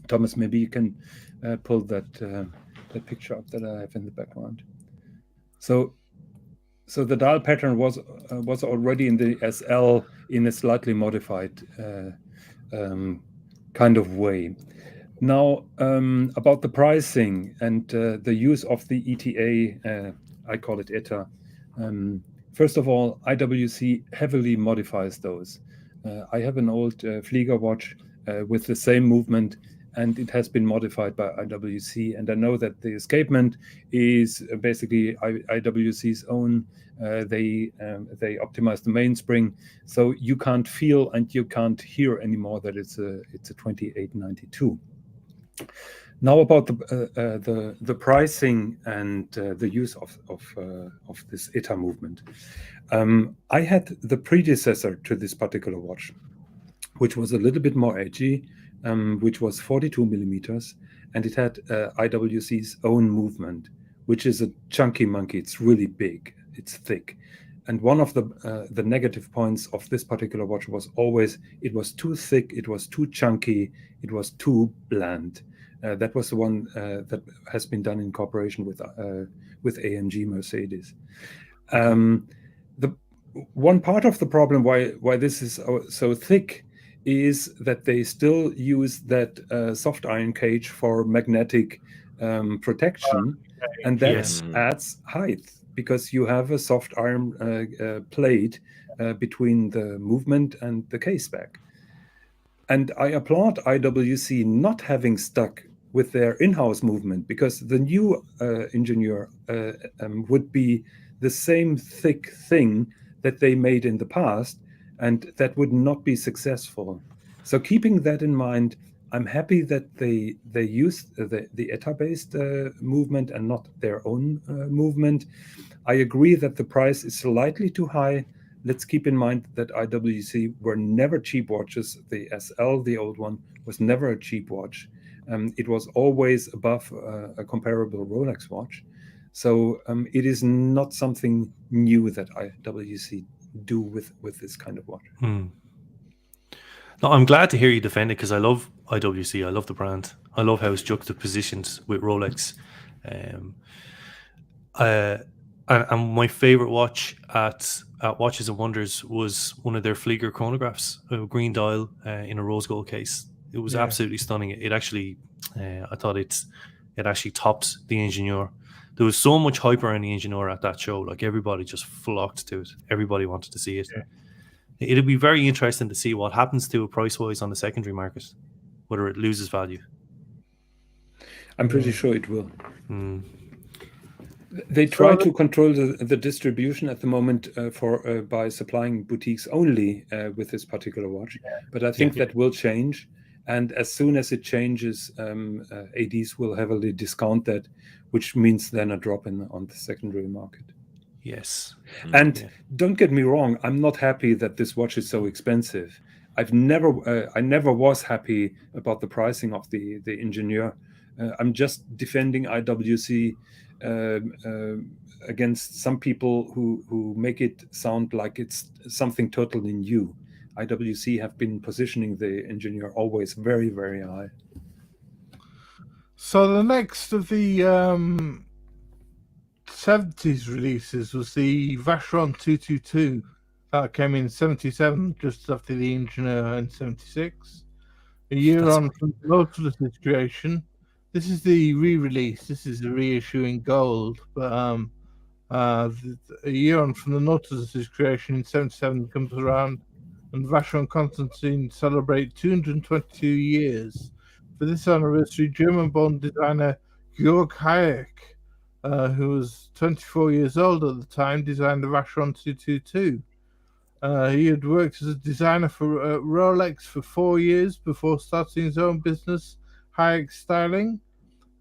Thomas, maybe you can pull that picture up that I have in the background. So the dial pattern was already in the SL in a slightly modified kind of way. Now, about the pricing and the use of the ETA, I call it ETA. First of all, IWC heavily modifies those. I have an old Flieger watch with the same movement, and it has been modified by IWC. And I know that the Escapement is basically IWC's own. They optimize the mainspring, so you can't feel and you can't hear anymore that it's a 2892. Now about the pricing and the use of this ETA movement. I had the predecessor to this particular watch, which was a little bit more edgy, which was 42 millimeters, and it had IWC's own movement, which is a chunky monkey. It's really big, it's thick. And one of the negative points of this particular watch was always it was too thick, it was too chunky, it was too bland. That was the one that has been done in cooperation with AMG Mercedes. The one part of the problem why this is so thick is that they still use that soft iron cage for magnetic protection, and that adds height, because you have a soft iron plate between the movement and the case back. And I applaud IWC not having stuck with their in-house movement, because the new engineer would be the same thick thing that they made in the past, and that would not be successful. So keeping that in mind, I'm happy that they used the ETA-based movement and not their own movement. I agree that the price is slightly too high. Let's keep in mind that IWC were never cheap watches. The SL, the old one, was never a cheap watch. It was always above a comparable Rolex watch. So it is not something new that IWC do with this kind of watch. No, I'm glad to hear you defend it, because I love IWC. I love the brand. I love how it's juxtapositioned with Rolex. And my favorite watch at Watches and Wonders was one of their Flieger chronographs, a green dial in a rose gold case. It was absolutely stunning. It actually, I thought it actually topped the Ingenieur. There was so much hype around the Ingenieur at that show. Like, everybody just flocked to it. Everybody wanted to see it. Yeah. It'll be very interesting to see what happens to it price-wise on the secondary market, whether it loses value. I'm pretty sure it will. They try to control the distribution at the moment by supplying boutiques only with this particular watch. But I think that will change. And as soon as it changes, ADs will heavily discount that, which means then a drop on the secondary market. Yes. And don't get me wrong, I'm not happy that this watch is so expensive. I never was happy about the pricing of the Ingenieur. I'm just defending IWC against some people who make it sound like it's something totally new. IWC have been positioning the Ingenieur always very, very high. So the next of the 70s releases was the Vacheron 222. That came in 77, just after the Ingenieur in 76. A year on from Nautilus's creation. This is the re-release. This is a reissue in gold. But a year on from the Nautilus's creation in 77 comes around, and Vacheron Constantin celebrate 222 years. For this anniversary, German-born designer Georg Hayek, who was 24 years old at the time, designed the Vacheron 222. He had worked as a designer for Rolex for 4 years before starting his own business, Hayek Styling.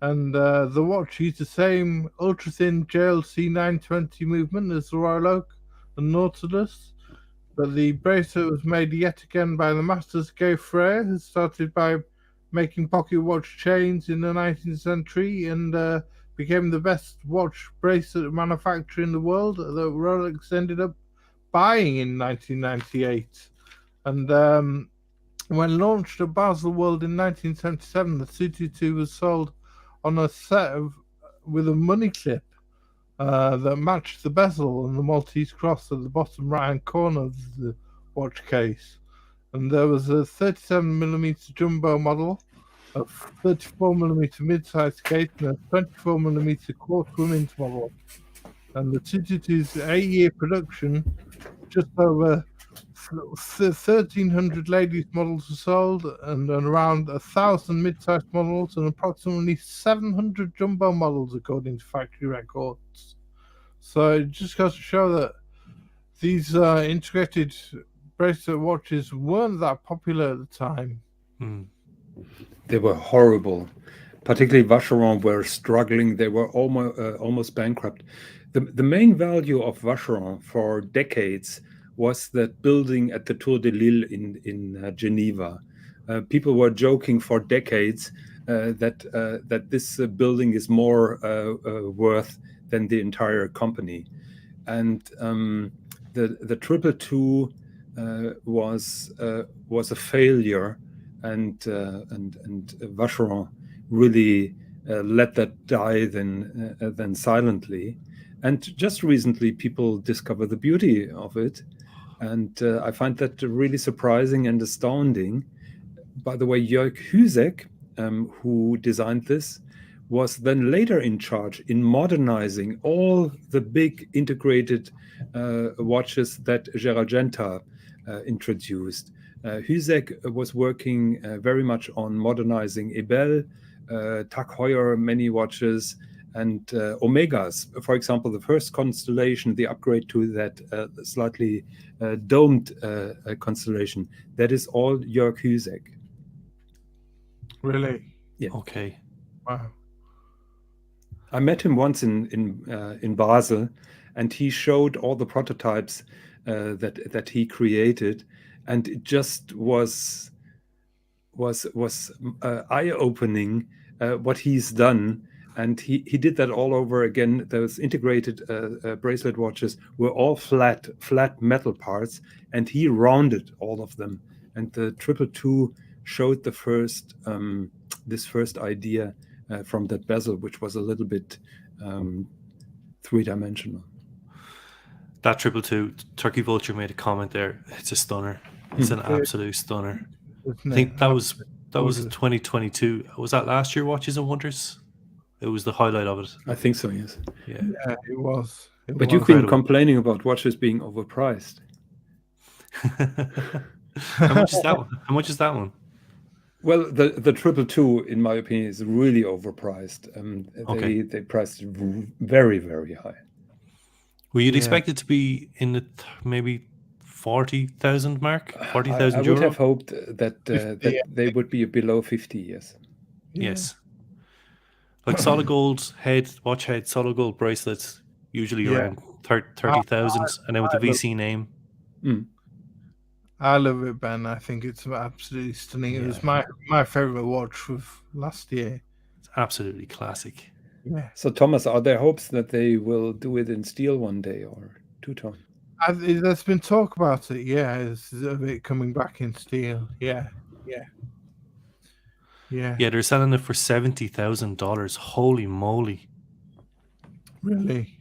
And the watch used the same ultra-thin JLC 920 movement as the Royal Oak and Nautilus. But the bracelet was made yet again by the masters Gay Frere, who started by making pocket watch chains in the 19th century and became the best watch bracelet manufacturer in the world that Rolex ended up buying in 1998. And when launched at Basel World in 1977, the 222 was sold on a set with a money clip that matched the bezel and the Maltese cross at the bottom right-hand corner of the watch case. And there was a 37mm jumbo model, a 34mm mid-size case, and a 24mm quarter women's model. And the 222's 8-year production, just over 1,300 ladies models were sold, and around 1,000 mid-sized models, and approximately 700 jumbo models, according to factory records. So it just goes to show that these integrated bracelet watches weren't that popular at the time. They were horrible. Particularly Vacheron were struggling. They were almost bankrupt. The main value of Vacheron for decades was that building at the Tour de Lille in Geneva. People were joking for decades that this building is more worth than the entire company. And the Triple Two was a failure, and Vacheron really let that die then silently. And just recently, people discovered the beauty of it, and I find that really surprising and astounding. By the way, Jörg Husek, who designed this, was then later in charge in modernizing all the big integrated watches that Gerald Genta introduced. Husek was working very much on modernizing Ebel, Tag Heuer, many watches, and Omegas. For example, the first constellation, the upgrade to that slightly domed constellation, that is all Jörg Husek. Really? Yeah. Okay. Wow. I met him once in Basel, and he showed all the prototypes that he created, and it just was eye-opening what he's done. And he did that all over again. Those integrated bracelet watches were all flat metal parts, and he rounded all of them. And the Triple Two showed the first this first idea from that bezel, which was a little bit three-dimensional. That Triple Two, Turkey Vulture made a comment there. It's a stunner. It's an absolute stunner. I think that was in 2022. Was that last year, Watches and Wonders? It was the highlight of it. I think so, yes. Yeah, it was. But you've been complaining about watches being overpriced. How much is that one? How much is that one? Well, the Triple Two, in my opinion, is really overpriced. They priced it very, very high. Well, you'd expect it to be in the maybe 40,000 mark, 40,000 I euro. would have hoped that they would be below 50. Yes. Yes. Like solid gold watch head, solid gold bracelets, usually around 30,000, and then with the VC name. I love it, Ben. I think it's absolutely stunning. It was my favorite watch of last year. It's absolutely classic. Yeah. So, Thomas, are there hopes that they will do it in steel one day or two-tone? There's been talk about it. Yeah, of it coming back in steel. Yeah. Yeah, they're selling it for $70,000. Holy moly! Really?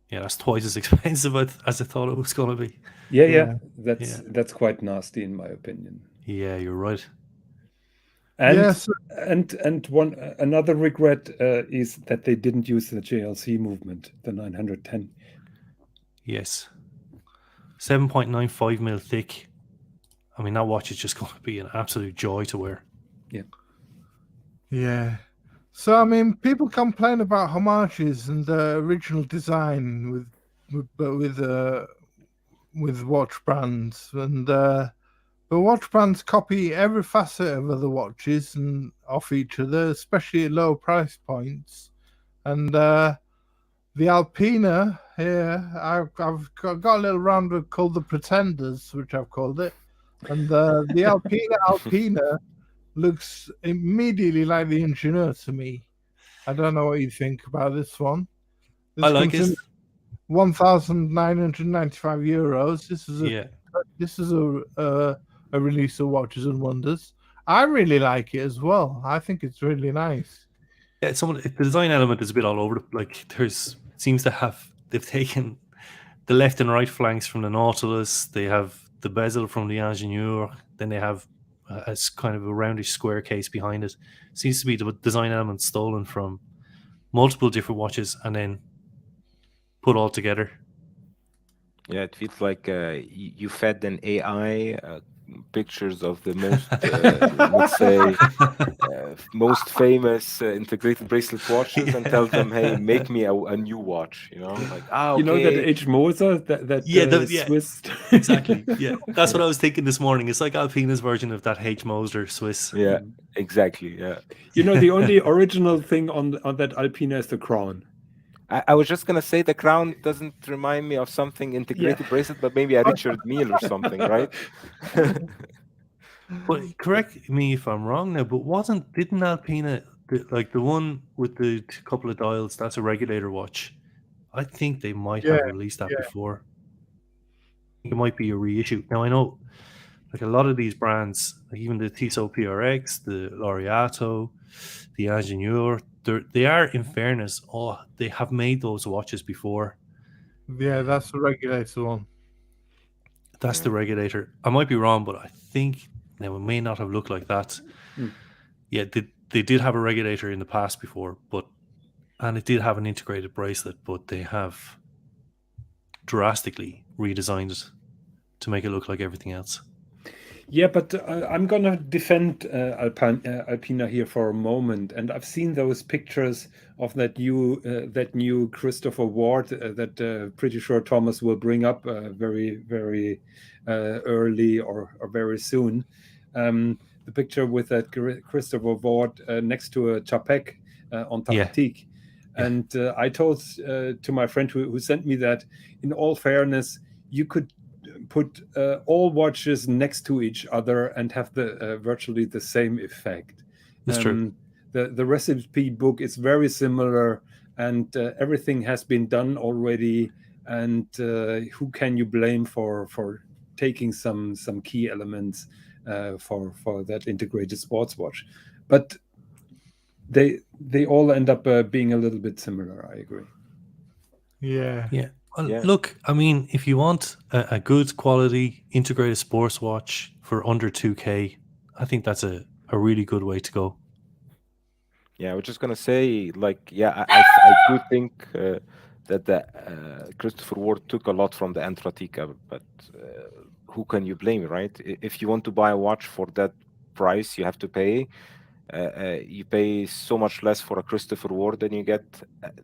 Yeah, that's twice as expensive as I thought it was going to be. Yeah. That's quite nasty, in my opinion. Yeah, you're right. And another regret is that they didn't use the JLC movement, the 910. Yes, 7.95 mil thick. I mean, that watch is just going to be an absolute joy to wear. Yeah. So, I mean, people complain about homages and the original design with watch brands, and but watch brands copy every facet of other watches and off each other, especially at low price points. And the Alpina here, I've got a little round called the Pretenders, which I've called it, and the Alpina looks immediately like the Ingenieur to me. I don't know what you think about this one. I like it. 1,995 euros. This is a release of Watches and Wonders. I really like it as well. I think it's really nice. Yeah, the design element is a bit all over. They've taken the left and right flanks from the Nautilus. They have the bezel from the Ingenieur. Then they have a kind of a roundish square case behind it. Seems to be the design element stolen from multiple different watches and then put all together. Yeah, it feels like you fed an AI pictures of the most, let's say, most famous integrated bracelet watches and tell them, hey, make me a new watch. You know, like okay. You know that H. Moser, Swiss. Exactly. Yeah, that's what I was thinking this morning. It's like Alpina's version of that H. Moser Swiss. Yeah, exactly. Yeah. You know, the only original thing on that Alpina is the crown. I was just gonna say the crown doesn't remind me of something integrated bracelet, but maybe a Richard Mille or something, right? But correct me if I'm wrong now. But didn't Alpina like the one with the couple of dials? That's a regulator watch. I think they might Yeah, have released that yeah. before. It might be a reissue. Now I know, like a lot of these brands, like even the Tissot PRX, the Laureato, the Ingenieur, they are, in fairness, they have made those watches before. Yeah, that's the regulator one. That's the regulator. I might be wrong, but I think now it may not have looked like that. Yeah, they did have a regulator in the past before, and it did have an integrated bracelet, but they have drastically redesigned it to make it look like everything else. Yeah, but I'm gonna defend Alpina here for a moment, and I've seen those pictures of that new Christopher Ward that pretty sure Thomas will bring up very early or very soon. The picture with that Christopher Ward next to a Chapek on Tahiti. Yeah. And I told to my friend who sent me that, in all fairness, you could put all watches next to each other and have the virtually the same effect. That's true. The recipe book is very similar, and everything has been done already. And who can you blame for taking some key elements for that integrated sports watch? But they all end up being a little bit similar. I agree. Yeah. Well, look, I mean, if you want a good quality integrated sports watch for under 2K, I think that's a really good way to go. Yeah, I was just gonna say, like, I do think that Christopher Ward took a lot from the Antratica, but who can you blame, right? If you want to buy a watch for that price, you have to pay. You pay so much less for a Christopher Ward than you get,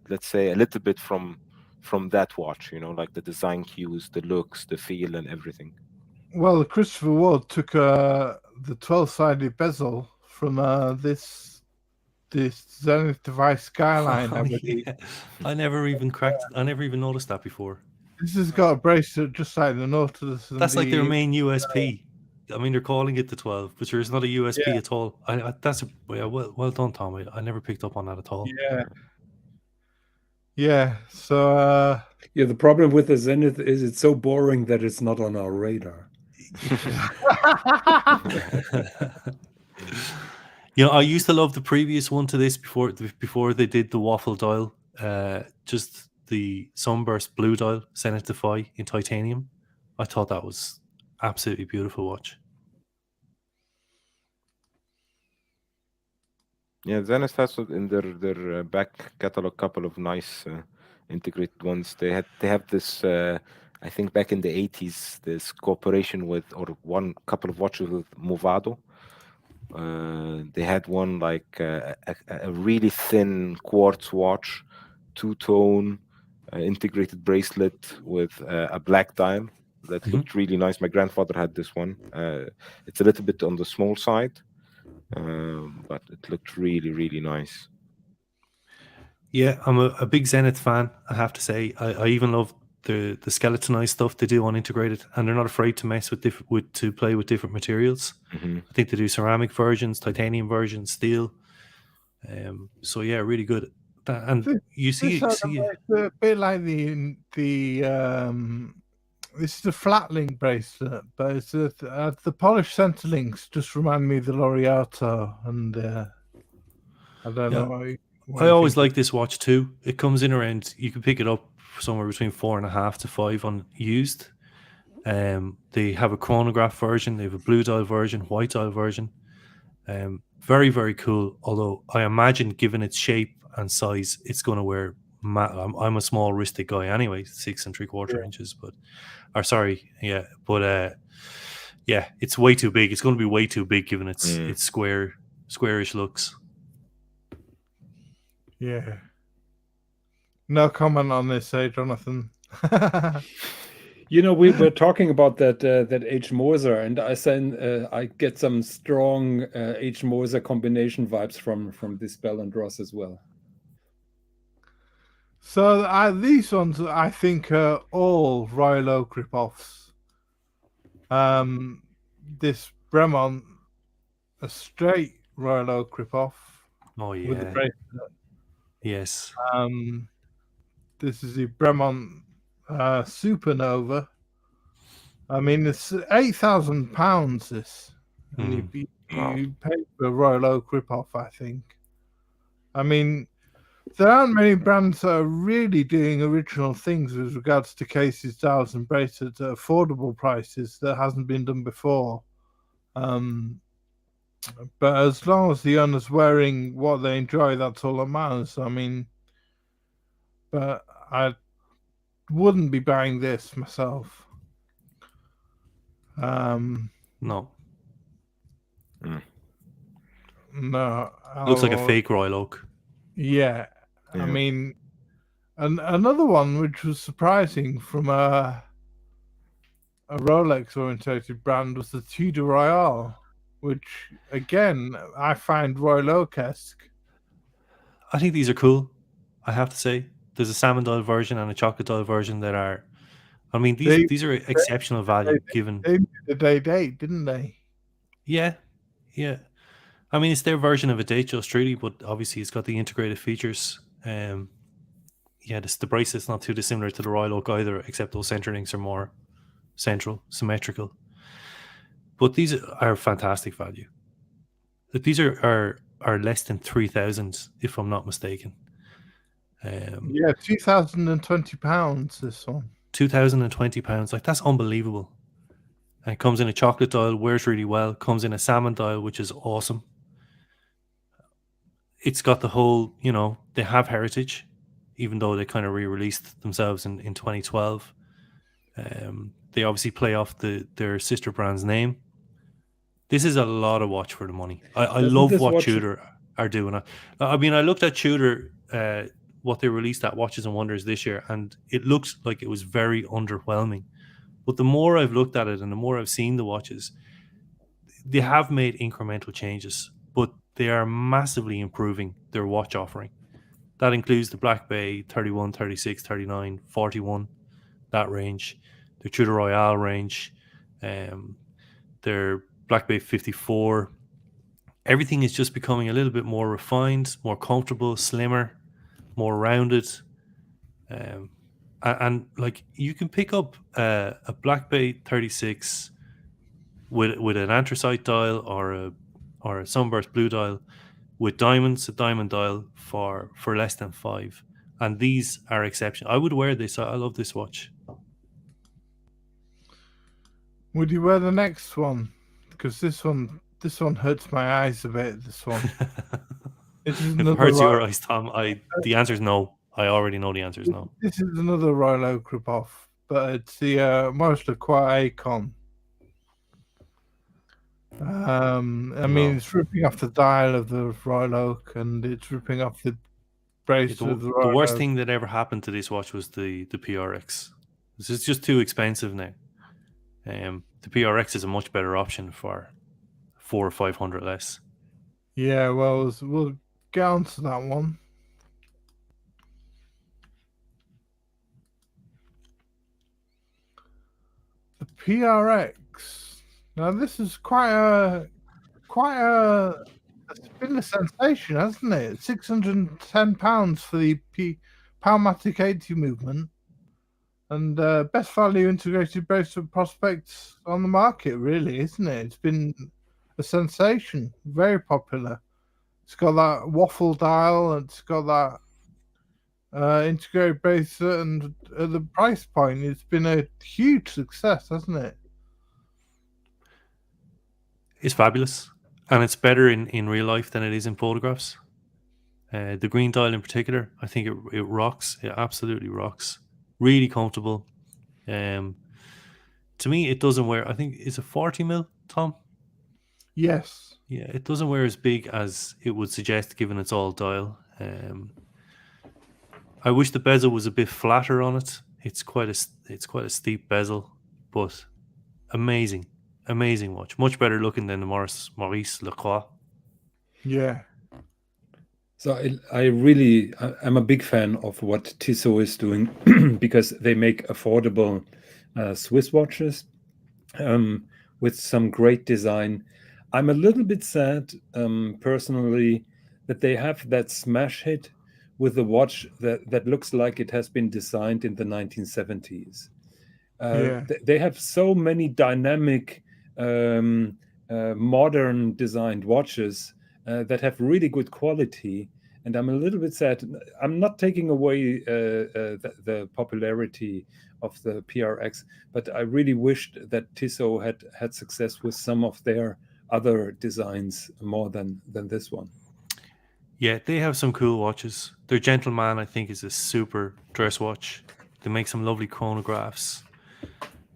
let's say, a little bit from that watch, like the design cues, the looks, the feel, and everything. Well, Christopher Ward took the 12-sided bezel from this Zenith device Skyline. I never even I never even noticed that before. This has got a bracelet just like the Nautilus. That's like their main USP. I mean, they're calling it the 12, but it's not a USP at all. Well done, Tom. I never picked up on that at all. Yeah. So the problem with the Zenith is it's so boring that it's not on our radar. I used to love the previous one to this before they did the waffle dial, just the Sunburst blue dial Zenith Defy in titanium. I thought that was absolutely beautiful watch. Yeah, Zenith has in their back catalog couple of nice integrated ones. They have this I think back in the 80s, this cooperation with, or one couple of watches with Movado. They had one like a really thin quartz watch, two-tone integrated bracelet with a black dial that looked really nice. My grandfather had this one. It's a little bit on the small side, but it looked really, really nice. Yeah, I'm a big Zenith fan, I have to say. I even love the skeletonized stuff they do on integrated, and they're not afraid to mess to play with different materials. I think they do ceramic versions, titanium versions, steel. So yeah, really good. And you see it's a bit like the this is the flat link bracelet, but it's the polished center links just remind me of the Laureato, and I don't know. I always like this watch too. It comes in around, you can pick it up somewhere between 4.5 to 5 on used. They have a chronograph version, they have a blue dial version, white dial version. Very, very cool. Although I imagine, given its shape and size, it's going to wear. I'm a small wristed guy anyway, 6 3/4 inches. But it's way too big. It's going to be way too big given its squarish looks. Yeah. No comment on this, Jonathan. We were talking about that H. Moser, and I get some strong H. Moser combination vibes from this Bell & Ross as well. So these ones, I think, are all Royal Oak rip-offs. This Bremont, a straight Royal Oak rip-off Oh with the yeah. bracelet. Yes. This is the Bremont Supernova. I mean, it's £8,000. This, and you pay for a Royal Oak rip-off, I think. I mean, there aren't many brands that are really doing original things with regards to cases, dials, and bracelets at affordable prices that hasn't been done before. But as long as the owner's wearing what they enjoy, that's all that matters. I mean, but I wouldn't be buying this myself. No. No. Looks like a fake Royal Oak. Yeah. I mean, another one which was surprising from a Rolex orientated brand was the Tudor Royale, which again I find Royal Oak-esque. I think these are cool. I have to say, there's a salmon dial version and a chocolate dial version that are. I mean, these are exceptional value given. They did a day date, didn't they? Yeah, yeah. I mean, it's their version of a date just really, but obviously it's got the integrated features. Yeah, the bracelet's not too dissimilar to the Royal Oak either, except those center links are more central, symmetrical. But these are fantastic value. These are less than 3,000, if I'm not mistaken. Yeah, £2,020. This one. £2,020. Like, that's unbelievable. And it comes in a chocolate dial, wears really well. Comes in a salmon dial, which is awesome. It's got the whole, they have heritage, even though they kind of re-released themselves in 2012. They obviously play off their sister brand's name. This is a lot of watch for the money. I love what Tudor are doing. I mean, I looked at Tudor, what they released at Watches and Wonders this year, and it looks like it was very underwhelming. But the more I've looked at it and the more I've seen the watches, they have made incremental changes, but they are massively improving their watch offering. That includes the Black Bay 31, 36, 39, 41, that range, the Tudor Royale range, their Black Bay 54. Everything is just becoming a little bit more refined, more comfortable, slimmer, more rounded. And like, you can pick up a Black Bay 36 with an anthracite dial or a sunburst blue dial with diamonds, a diamond dial for less than $5. And these are exceptional. I would wear this. I love this watch. Would you wear the next one? Because this one hurts my eyes a bit. This one. If it hurts your eyes, Tom, the answer is no. I already know the answer is no. This is another Royal Oak rip-off, but it's the Maurice Lacroix Icon. I mean, it's ripping off the dial of the Royal Oak, and it's ripping off the bracelet of the Royal Oak. The worst thing that ever happened to this watch was the PRX. This is just too expensive now. The PRX is a much better option for $400 or $500 less. Yeah, well, we'll get on to that one. The PRX. Now, this is quite a. It's been a sensation, hasn't it? £610 for the Palmatic 80 movement, and best value integrated bracelet prospects on the market, really, isn't it? It's been a sensation, very popular. It's got that waffle dial, and it's got that integrated bracelet, and at the price point, it's been a huge success, hasn't it? It's fabulous, and it's better in real life than it is in photographs. The green dial in particular, I think it rocks. It absolutely rocks. Really comfortable. To me, it doesn't wear. I think it's a 40 mil, Tom. Yes. Yeah, it doesn't wear as big as it would suggest, given it's all dial. I wish the bezel was a bit flatter on it. It's quite a steep bezel, but amazing watch. Much better looking than the Maurice Lacroix. Yeah. So I'm a big fan of what Tissot is doing because they make affordable Swiss watches with some great design. I'm a little bit sad, personally, that they have that smash hit with a watch that looks like it has been designed in the 1970s. Yeah. They have so many dynamic, modern designed watches that have really good quality. And I'm a little bit sad. I'm not taking away the popularity of the PRX, but I really wished that Tissot had success with some of their other designs more than this one. Yeah, they have some cool watches. Their Gentleman, I think, is a super dress watch. They make some lovely chronographs.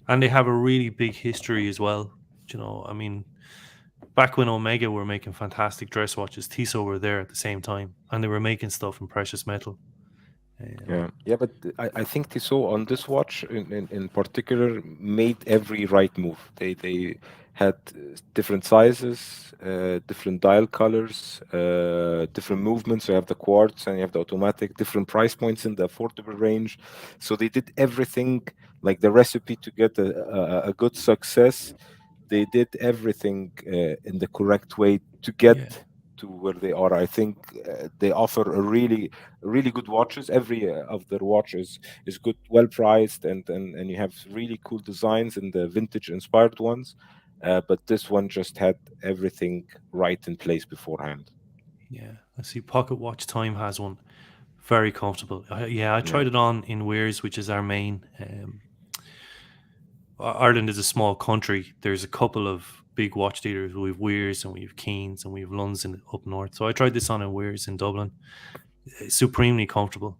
And they have a really big history as well. You know, I mean, back when Omega were making fantastic dress watches, Tissot were there at the same time. And they were making stuff in precious metal. Yeah, but I think Tissot on this watch in particular made every right move. They had different sizes, different dial colors, different movements. You have the quartz and you have the automatic, different price points in the affordable range. So they did everything, like the recipe to get a good success. They did everything in the correct way to get to where they are. I think they offer a really good watches. Every of their watches is good, well priced, and you have really cool designs in the vintage inspired ones. But this one just had everything right in place beforehand. Yeah, I see Pocket Watch Time has one. Very comfortable. I tried it on in Wears, which is our main. Ireland is a small country. There's a couple of big watch dealers. We have Wears and we have Keens and we have Lunds up north. So I tried this on in Wears in Dublin. It's supremely comfortable.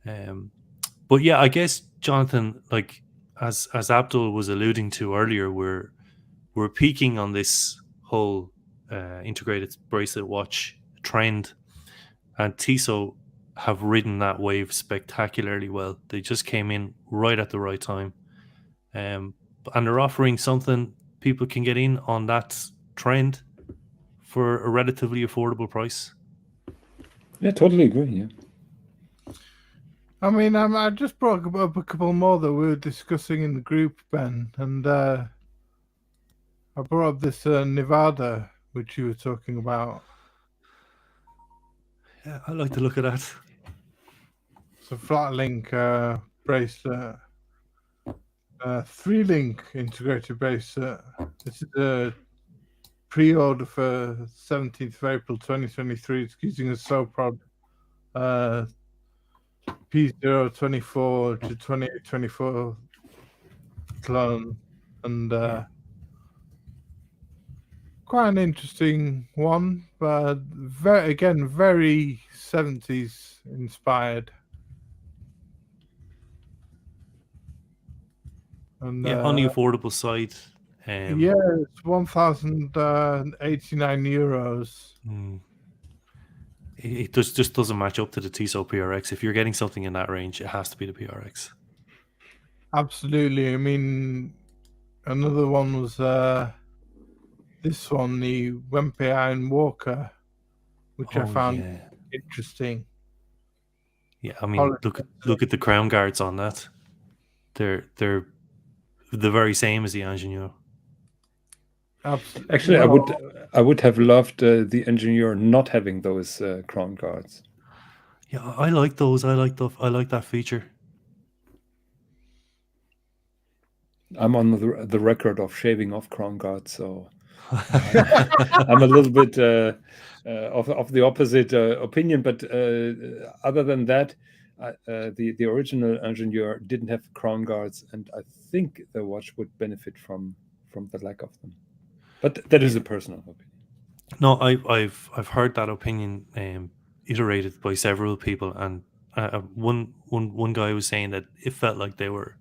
But yeah, I guess, Jonathan, like as Abdul was alluding to earlier, we're peaking on this whole integrated bracelet watch trend, and Tissot have ridden that wave spectacularly well. They just came in right at the right time. And they're offering something people can get in on that trend for a relatively affordable price. Yeah, totally agree. Yeah. I mean, I just brought up a couple more that we were discussing in the group, Ben, and I brought up this Nevada, which you were talking about. Yeah, I like to look at that. It's a flat link bracelet. 3-link integrated bracelet. This is a pre-order for 17th of April 2023. It's using a SOPROD P024 to 2824 clone, and quite an interesting one, but very 70s inspired. And, on the affordable side. yeah, it's 1,089 euros. It just doesn't match up to the Tissot PRX. If you're getting something in that range, it has to be the PRX. Absolutely. I mean, another one was this one, the Wempe Iron Walker, which I found interesting. Yeah, I mean, look at the crown guards on that. They're the very same as the Ingenieur. Absolutely. Actually, I would have loved the Ingenieur not having those crown guards. Yeah, I like those. I like that feature. I'm on the record of shaving off crown guards, so I'm a little bit of the opposite opinion. But other than that, the original Ingenieur didn't have crown guards, and I think the watch would benefit from the lack of them. But that is a personal opinion. No, I've heard that opinion iterated by several people, and one guy was saying that it felt like they were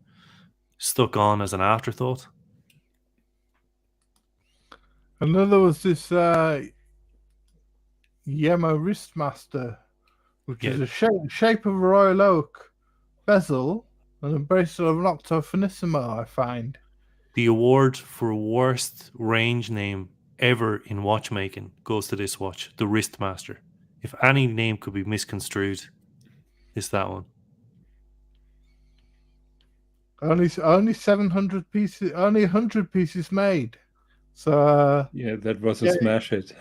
stuck on as an afterthought. Another was this Yemo Wristmaster, which is a shape of a royal oak bezel and a bracelet of an octo finissimo, I find. The award for worst range name ever in watchmaking goes to this watch, the Wristmaster. If any name could be misconstrued, it's that one. Only 700 pieces, only 100 pieces made. So Yeah, that was a yeah. smash hit.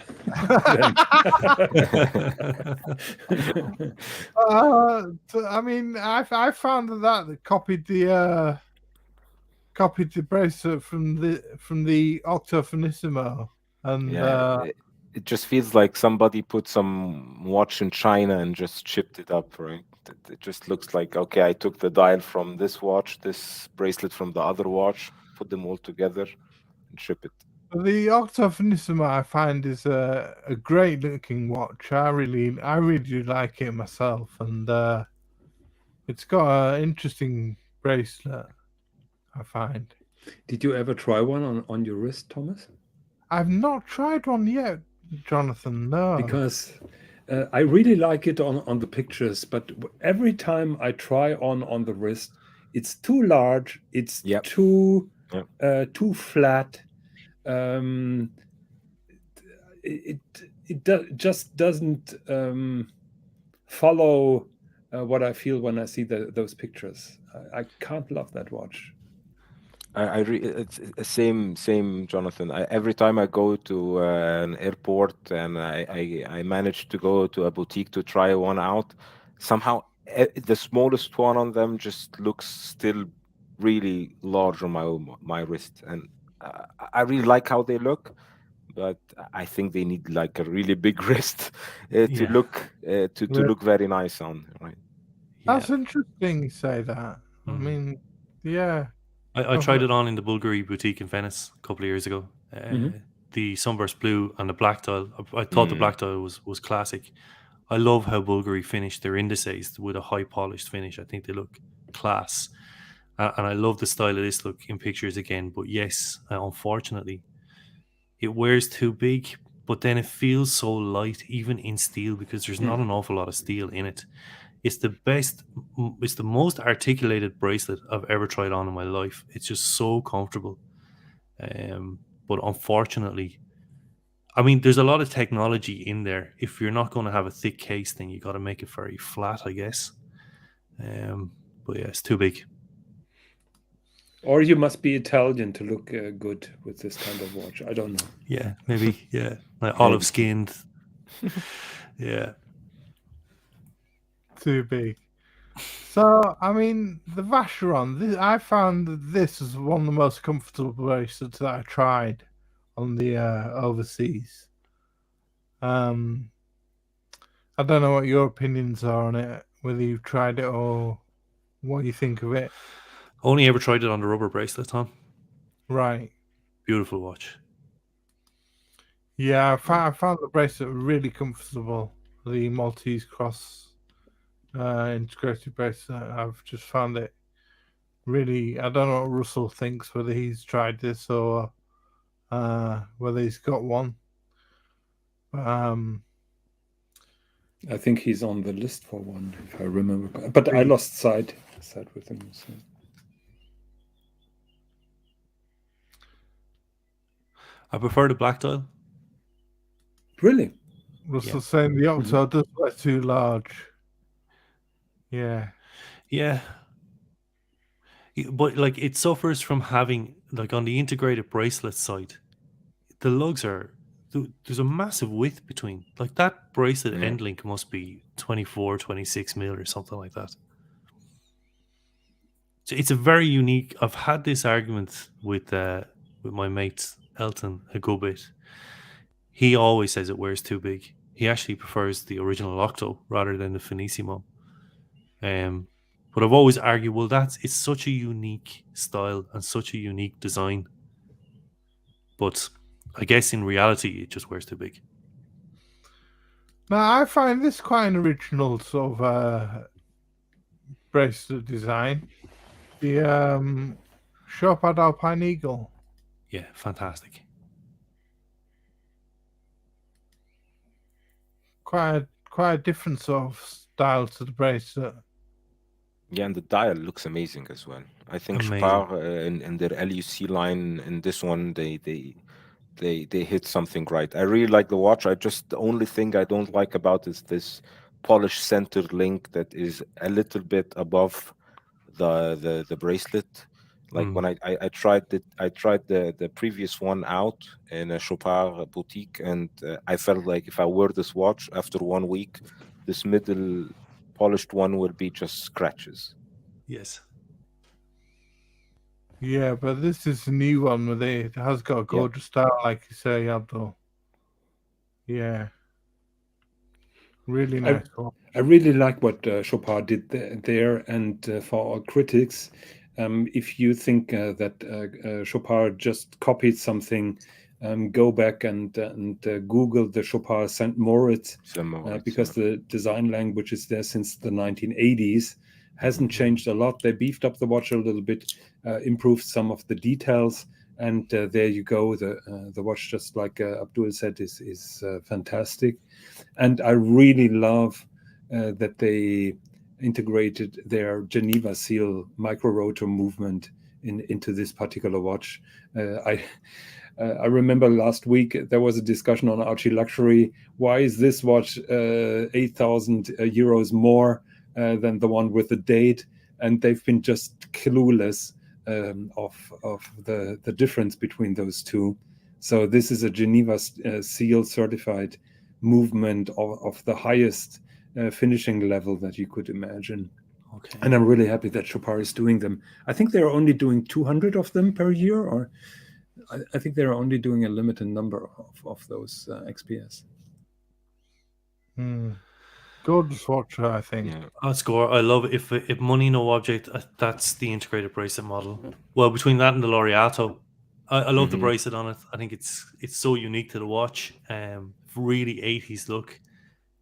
I mean, I found that copied the bracelet from the Octo Finissimo, and it just feels like somebody put some watch in China and just shipped it up, right? It just looks like, okay, I took the dial from this watch, this bracelet from the other watch, put them all together and ship it. the Octo Finissimo I find is a great looking watch. I really like it myself, and it's got an interesting bracelet, I find. Did you ever try one on your wrist, Thomas? I've not tried one yet, Jonathan. No, because I really like it on the pictures, but every time I try on the wrist, it's too large. It's too flat. It just doesn't follow what I feel when I see those pictures. I can't love that watch. It's same, Jonathan. Every time I go to an airport and I manage to go to a boutique to try one out, somehow the smallest one on them just looks still really large on my wrist, and I really like how they look, but I think they need like a really big wrist to look very nice on, right? That's interesting you say that. I mean, yeah. I tried it on in the Bulgari boutique in Venice a couple of years ago. The Sunburst Blue and the black dial. I thought the black dial was classic. I love how Bulgari finished their indices with a high polished finish. I think they look class. And I love the style of this look in pictures again. But yes, unfortunately, it wears too big. But then it feels so light, even in steel, because there's not an awful lot of steel in it. It's the best, it's the most articulated bracelet I've ever tried on in my life. It's just so comfortable. But unfortunately, I mean, there's a lot of technology in there. If you're not going to have a thick case, then you got to make it very flat, I guess. But yeah, it's too big. Or you must be Italian to look good with this kind of watch. I don't know. Yeah, maybe. Yeah, like olive skinned. Yeah. Too big. So, I mean, the Vacheron, I found that this is one of the most comfortable bracelets that I tried on the overseas. I don't know what your opinions are on it, whether you've tried it or what you think of it. Only ever tried it on the rubber bracelet, Tom. Right. Beautiful watch. Yeah, I found the bracelet really comfortable. The Maltese cross integrated bracelet. I've just found it really. I don't know what Russell thinks, whether he's tried this or whether he's got one. I think he's on the list for one, if I remember. But I lost sight with him. So. I prefer the black dial. Really? Russell's saying the Octo does wear too large. Yeah. Yeah. But like it suffers from having, like on the integrated bracelet side, the lugs are, there's a massive width between. Like that bracelet end link must be 24, 26 mil or something like that. So it's a very unique, I've had this argument with my mate Elton a good bit. He always says it wears too big. He actually prefers the original Octo rather than the Finissimo. But I've always argued, well, it's such a unique style and such a unique design. But I guess in reality, it just wears too big. Now, I find this quite an original sort of bracelet design. The Chopard Alpine Eagle. Yeah, fantastic. Quite a different sort of style to the bracelet. Yeah, and the dial looks amazing as well. I think Chopard in their LUC line, in this one, they hit something right. I really like the watch. The only thing I don't like about is this polished center link that is a little bit above the bracelet. Like when I tried the previous one out in a Chopard boutique, and I felt like if I wear this watch after 1 week, this middle polished one will be just scratches. Yes. Yeah, but this is a new one with it has got a gorgeous style, like you say, Abdul. Yeah. Really nice one. I really like what Chopard did there, and for our critics, if you think that Chopard just copied something, go back and Google the Chopard St. Moritz, because the design language is there since the 1980s, hasn't changed a lot. They beefed up the watch a little bit, improved some of the details, and there you go. The watch, just like Abdul said, is fantastic, and I really love that they integrated their Geneva seal micro rotor movement into this particular watch. I remember last week there was a discussion on Archie Luxury. Why is this watch 8,000 euros more than the one with the date? And they've been just clueless of the difference between those two. So this is a Geneva seal certified movement of the highest finishing level that you could imagine. Okay. And I'm really happy that Chopard is doing them. I think they're only doing 200 of them per year, or I think they're only doing a limited number of those XPS. Gorgeous watch, I think. Yeah. I'd score. I love it. If money no object, that's the integrated bracelet model. Well, between that and the Laureato, I love the bracelet on it. I think it's so unique to the watch. Really 80s look.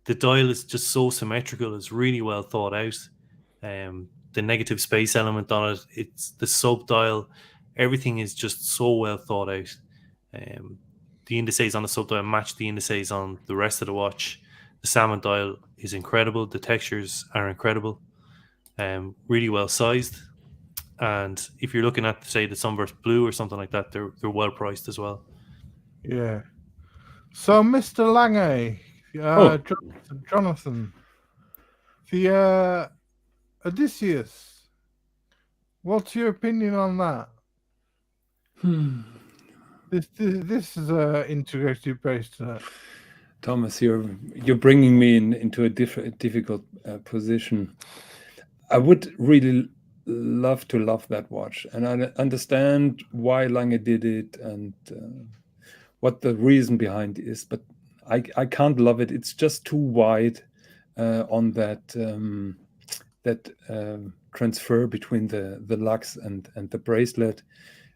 The dial is just so symmetrical. It's really well thought out. The negative space element on it, it's the sub dial. Everything is just so well thought out. The indices on the sub dial match the indices on the rest of the watch. The salmon dial is incredible. The textures are incredible. Really well sized. And if you're looking at, say, the Sunburst Blue or something like that, they're well priced as well. Yeah. So, Mr. Lange, Jonathan, the Odysseus, what's your opinion on that? This is a integrated bracelet. Thomas, you're bringing me into a difficult position. I would really love that watch, and I understand why Lange did it and what the reason behind it is, but I can't love it. It's just too wide on that transfer between the lux and the bracelet.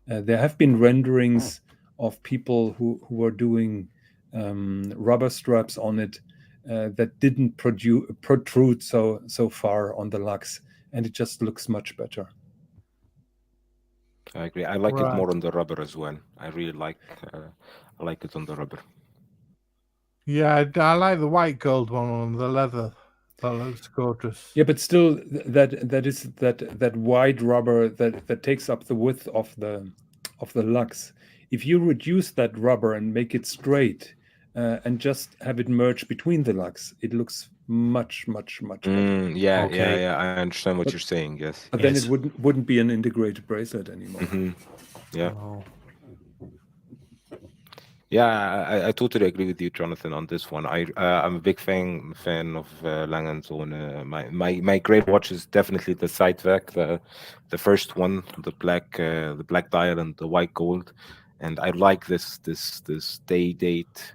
There have been renderings of people who were doing rubber straps on it that didn't protrude so far on the lux, and it just looks much better. I agree. I like it more on the rubber as well. I really like it on the rubber. Yeah, I like the white gold one on the leather. That looks gorgeous. Yeah, but still, that wide rubber that takes up the width of the lux. If you reduce that rubber and make it straight and just have it merge between the lux, it looks much better. Yeah, Okay. yeah. I understand what you're saying. Yes. But then it wouldn't be an integrated bracelet anymore. Yeah. Oh. Yeah, I totally agree with you, Jonathan, on this one. I'm a big fan of Lange & Söhne. My great watch is definitely the Sidevac, the first one, the black dial and the white gold, and I like this date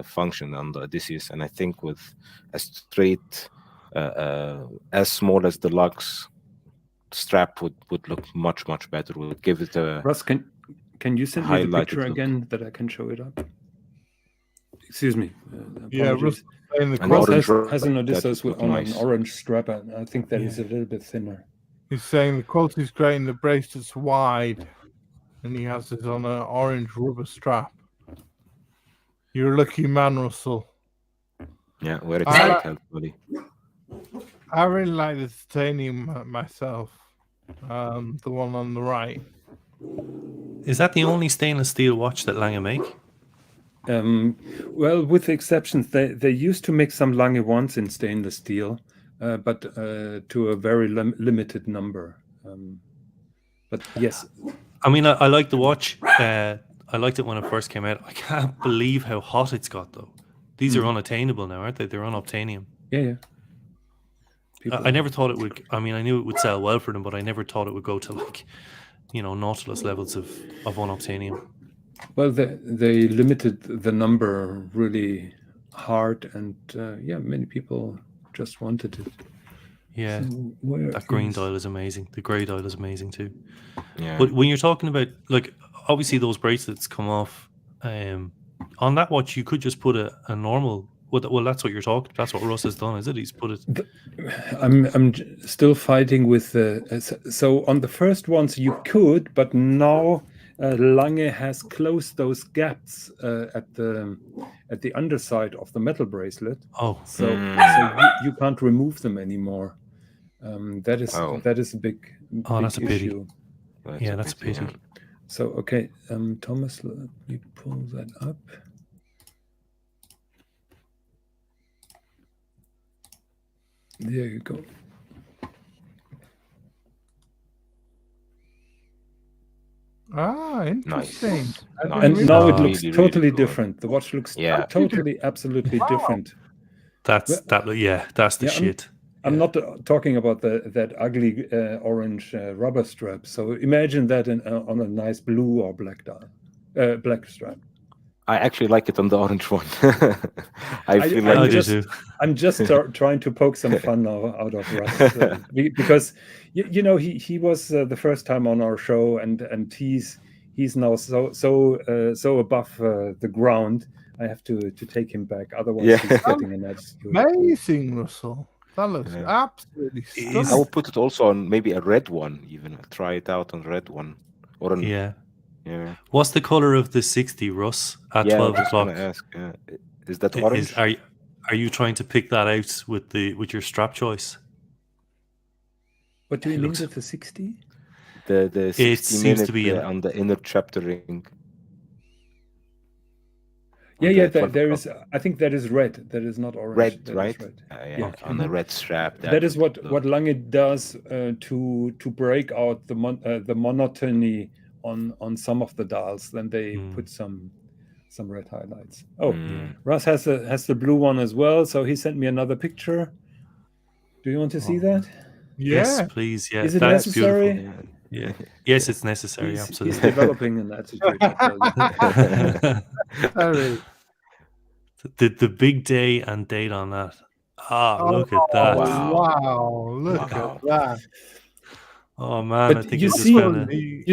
function on the Odysseus. And I think with a straight as small as the lux strap would look much better. Would give it a Russ, can you send me the picture look again that I can show it up? Excuse me. Yeah, Russ has an Odysseus on an orange strap, and I think that is a little bit thinner. He's saying the quality's great and the bracelet's wide, and he has it on an orange rubber strap. You're a lucky man, Russell. Yeah, wear it tight, buddy. I really like the titanium myself. The one on the right. Is that the only stainless steel watch that Lange make? Well, with exceptions, they used to make some Lange ones in stainless steel, but to a very limited number. But yes, I mean, I like the watch. I liked it when it first came out. I can't believe how hot it's got, though. These are unattainable now, aren't they? They're unobtainium. yeah. I never thought it would. I mean, I knew it would sell well for them, but I never thought it would go to like, Nautilus levels of unobtainium. Well, they limited the number really hard, and many people just wanted it. Yeah, So that green dial is amazing. The grey dial is amazing too. Yeah. But when you're talking about, like, obviously those bracelets come off, on that watch you could just put a normal. Well, that's what you're talking. That's what Russ has done, is it? He's put it. I'm still fighting with the. So on the first ones you could, but now Lange has closed those gaps at the underside of the metal bracelet. Oh, So you can't remove them anymore. That is a big that's a pity. issue. That's a pity. So okay, Thomas, let me pull that up. There you go. Ah, interesting. Nice. And now it looks Really, totally really cool. different. The watch looks Yeah. totally, absolutely different. That's the shit. I'm not talking about that ugly orange rubber strap. So imagine that on a nice blue or black strap. I actually like it on the orange one. I feel like I'm just trying to poke some fun out of Russ because he was the first time on our show, and he's now so above the ground. I have to take him back, otherwise he's getting an attitude. Amazing, Russell. That looks absolutely stunning. I will put it also on maybe a red one. Even try it out on red one or on Yeah. What's the color of the 60, Russ? At 12 o'clock. Ask, is that orange? Are you trying to pick that out with your strap choice? What do you mean with the 60? The 60 it seems minute to be on the inner chapter ring. There is. I think that is red. That is not orange. Red, that right? Red. On the red strap. That is what Lange does to break out the monotony on some of the dials. Then they put some red highlights. Oh, Russ has the blue one as well. So he sent me another picture. Do you want to see that? Yes, please. Yeah, is it necessary? Beautiful. Yeah. Yes, it's necessary. Absolutely. He's developing an attitude. The big day and date on that. Look at that! Wow! Look at that! Oh man, but I think you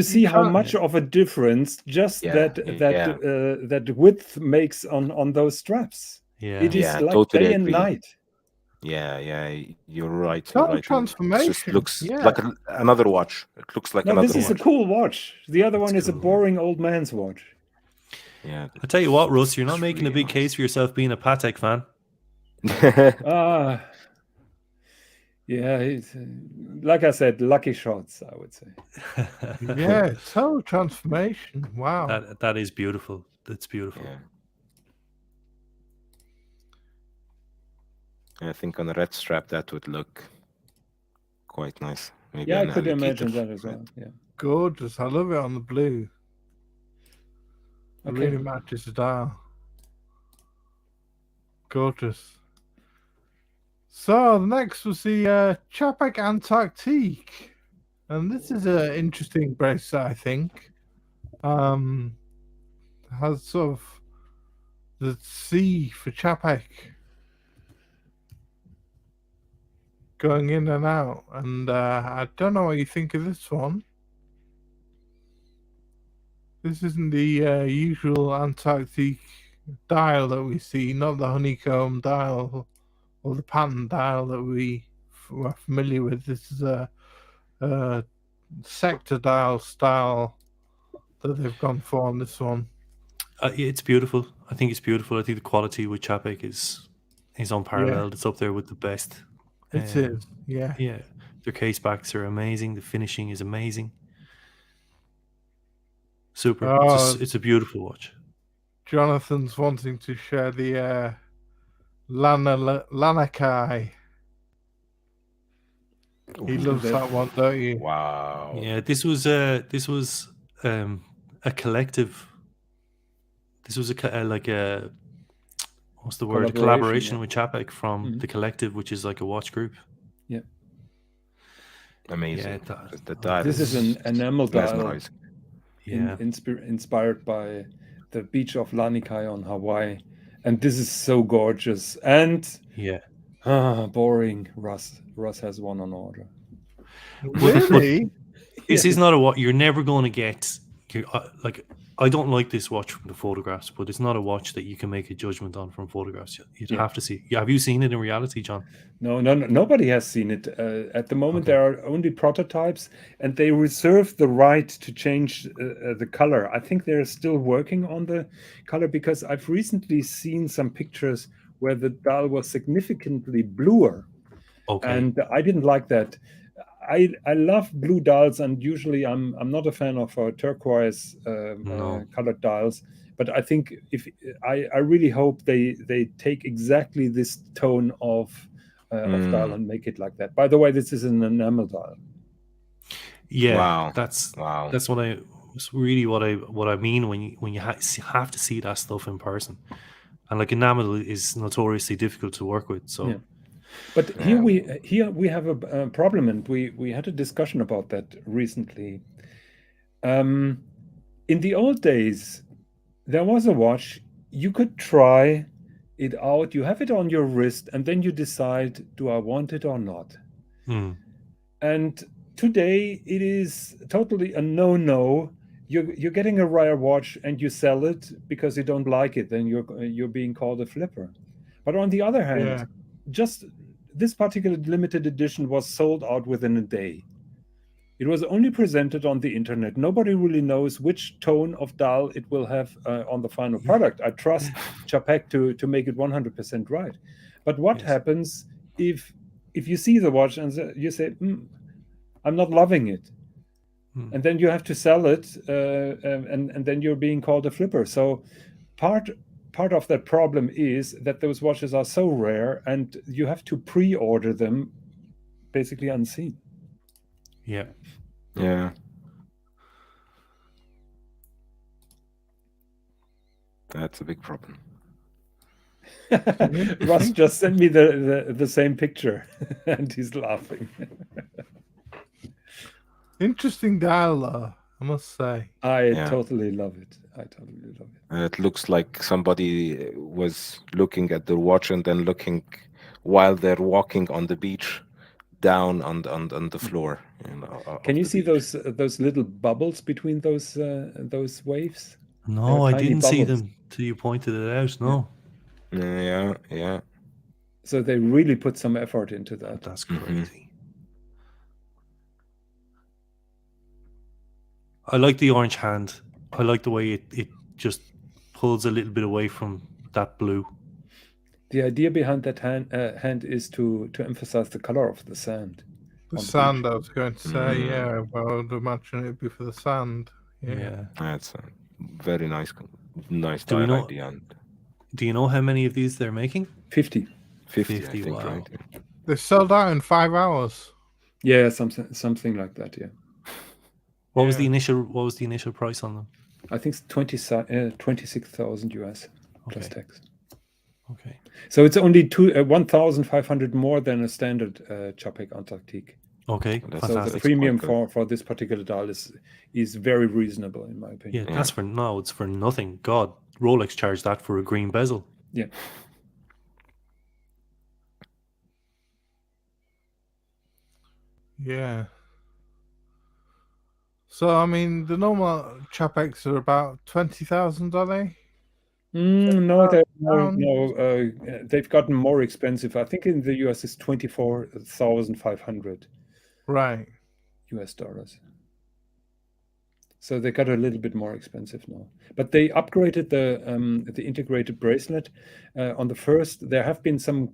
see how much of a difference just that width makes on those straps. Yeah, it is like totally day agree. and night. Yeah, you're right. Total transformation. It just looks like another watch. It looks like another watch. This is a cool watch. The other one is a boring old man's watch. Yeah. I tell you what, Russ, you're not making a big case for yourself being a Patek fan. Yeah, like I said, lucky shots, I would say. Yeah, total transformation. Wow. That is beautiful. That's beautiful. Yeah. I think on a red strap that would look quite nice. Maybe I could imagine that as well. Yeah, gorgeous. I love it on the blue. It really matches the dial. Gorgeous. So the next was the Patek Antarctique, and this is an interesting bracelet, I think. Has sort of the C for Patek going in and out, and I don't know what you think of this one. This isn't the usual Antarctique dial that we see, not the honeycomb dial or the pattern dial that we were familiar with. This is a sector dial style that they've gone for on this one. It's beautiful. I think it's beautiful. I think the quality with Patek is unparalleled. It's up there with the best. It is, yeah. Yeah, their case backs are amazing. The finishing is amazing. Super. It's a beautiful watch. Jonathan's wanting to share the Lanakai. He loves that one, don't you? Wow. Yeah, this was a collective. This was like a what's the word? A collaboration yeah. with Chapek from the collective, which is like a watch group. Yeah. Amazing. Yeah, The dial This is an enamel dial mesmerizing. Yeah. inspired by the beach of Lanikai on Hawaii. And this is so gorgeous. And Yeah. boring. Russ has one on order. Really? This is not a watch you're never going to get. Like, I don't like this watch from the photographs, but it's not a watch that you can make a judgment on from photographs. You'd have to see. Have you seen it in reality, John? No, nobody has seen it. At the moment, Okay. there are only prototypes, and they reserve the right to change the color. I think they're still working on the color because I've recently seen some pictures where the dial was significantly bluer, Okay. and I didn't like that. I love blue dials, and usually I'm not a fan of turquoise No. colored dials. But I think if I really hope they take exactly this tone of dial and make it like that. By the way, this is an enamel dial. Yeah, Wow. that's Wow. it's really what I mean when you have to see that stuff in person, and like enamel is notoriously difficult to work with. So. Yeah. But here we have a problem, and we had a discussion about that recently. In the old days, there was a watch you could try it out. You have it on your wrist, and then you decide, do I want it or not? And today it is totally a no-no. You're getting a rare watch and you sell it because you don't like it. Then you're being called a flipper. But on the other hand, just this particular limited edition was sold out within a day. It was only presented on the internet. Nobody really knows which tone of dial it will have on the final product. I trust Chapek to make it 100% right. But what happens if you see the watch and you say, I'm not loving it? And then you have to sell it, and then you're being called a flipper. So part of that problem is that those watches are so rare, and you have to pre-order them basically unseen. Yeah. That's a big problem. Russ just sent me the same picture, and he's laughing. Interesting dial, though, I must say. I totally love it. It looks like somebody was looking at the watch and then looking while they're walking on the beach down on the floor. Can you see those little bubbles between those waves? No, I didn't see them till you pointed it out. No. Yeah. So they really put some effort into that. That's crazy. I like the orange hand. I like the way it just pulls a little bit away from that blue. The idea behind that hand is to emphasize the color of the sand. The sand, I was going to say, well, I would imagine it'd be for the sand. Yeah. That's a very nice dial idea. Do you know how many of these they're making? 50. 50, I think, wow. right? They sold out in 5 hours. Yeah, something like that. Yeah. What was the initial price on them? I think it's 26,000 US plus tax. Okay. So it's only 1,500 more than a standard Chapek Antarctique. Okay. So the premium for this particular dial is very reasonable in my opinion. Yeah, that's it's for nothing. God, Rolex charged that for a green bezel. Yeah. Yeah. So, I mean, the normal Chapeks are about 20,000, are they? No, they've gotten more expensive. I think in the US it's 24,500. Right. US dollars. So they got a little bit more expensive now. But they upgraded the integrated bracelet. On the first, there have been some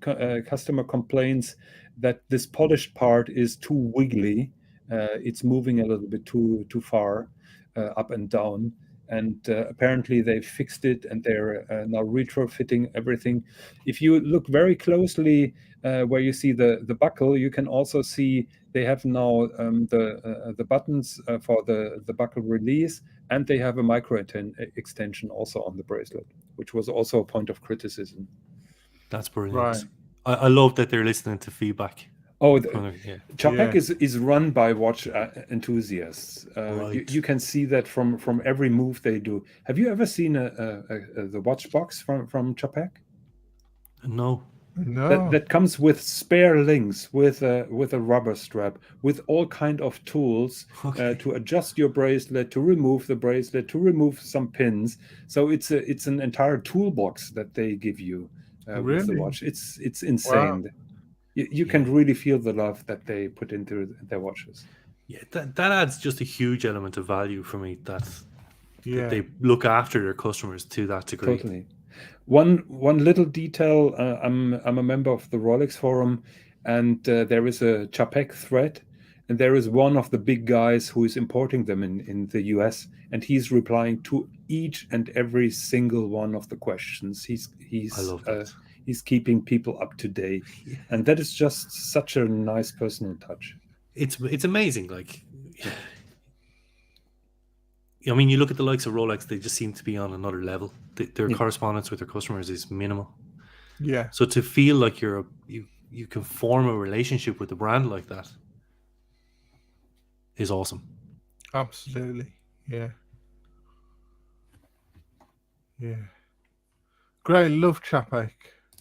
customer complaints that this polished part is too wiggly. It's moving a little bit too far up and down. and apparently they fixed it, and they're now retrofitting everything. If you look very closely where you see the buckle, you can also see they have now the buttons for the buckle release, and they have a micro extension also on the bracelet, which was also a point of criticism. That's brilliant. Right. I love that they're listening to feedback. Oh, Yeah. Chapek is run by watch enthusiasts. Right. You can see that from every move they do. Have you ever seen the watch box from Chapek? No. No. That comes with spare links, with a rubber strap, with all kind of tools to adjust your bracelet, to remove the bracelet, to remove some pins. So it's an entire toolbox that they give you with the Really? watch. It's insane. Wow. You can really feel the love that they put into their watches. Yeah, that adds just a huge element of value for me. That Yeah. they look after their customers to that degree. Totally. One little detail. I'm a member of the Rolex forum, and there is a Chapek thread, and there is one of the big guys who is importing them in the US, and he's replying to each and every single one of the questions. I love that. He's keeping people up to date, and that is just such a nice personal touch. It's amazing. Like, I mean, you look at the likes of Rolex; they just seem to be on another level. Their correspondence with their customers is minimal. Yeah. So to feel like you can form a relationship with a brand like that is awesome. Absolutely. Yeah. Yeah. Great. Love Chapek.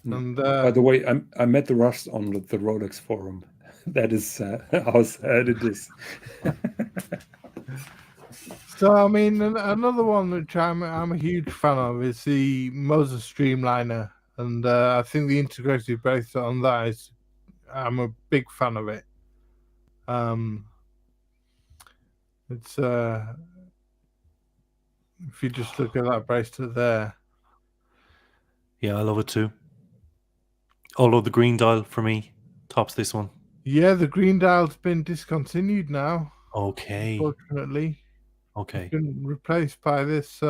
And By the way, I met the Russ on the Rolex forum. That is how sad it is. so, I mean, another one which I'm a huge fan of is the Moses Streamliner, and I think the integrated bracelet on that is, I'm a big fan of it. It's if you just look at that bracelet there. Yeah, I love it too. Although the green dial for me tops this one. Yeah, the green dial's been discontinued now. Okay. Unfortunately. Okay. It's been replaced by this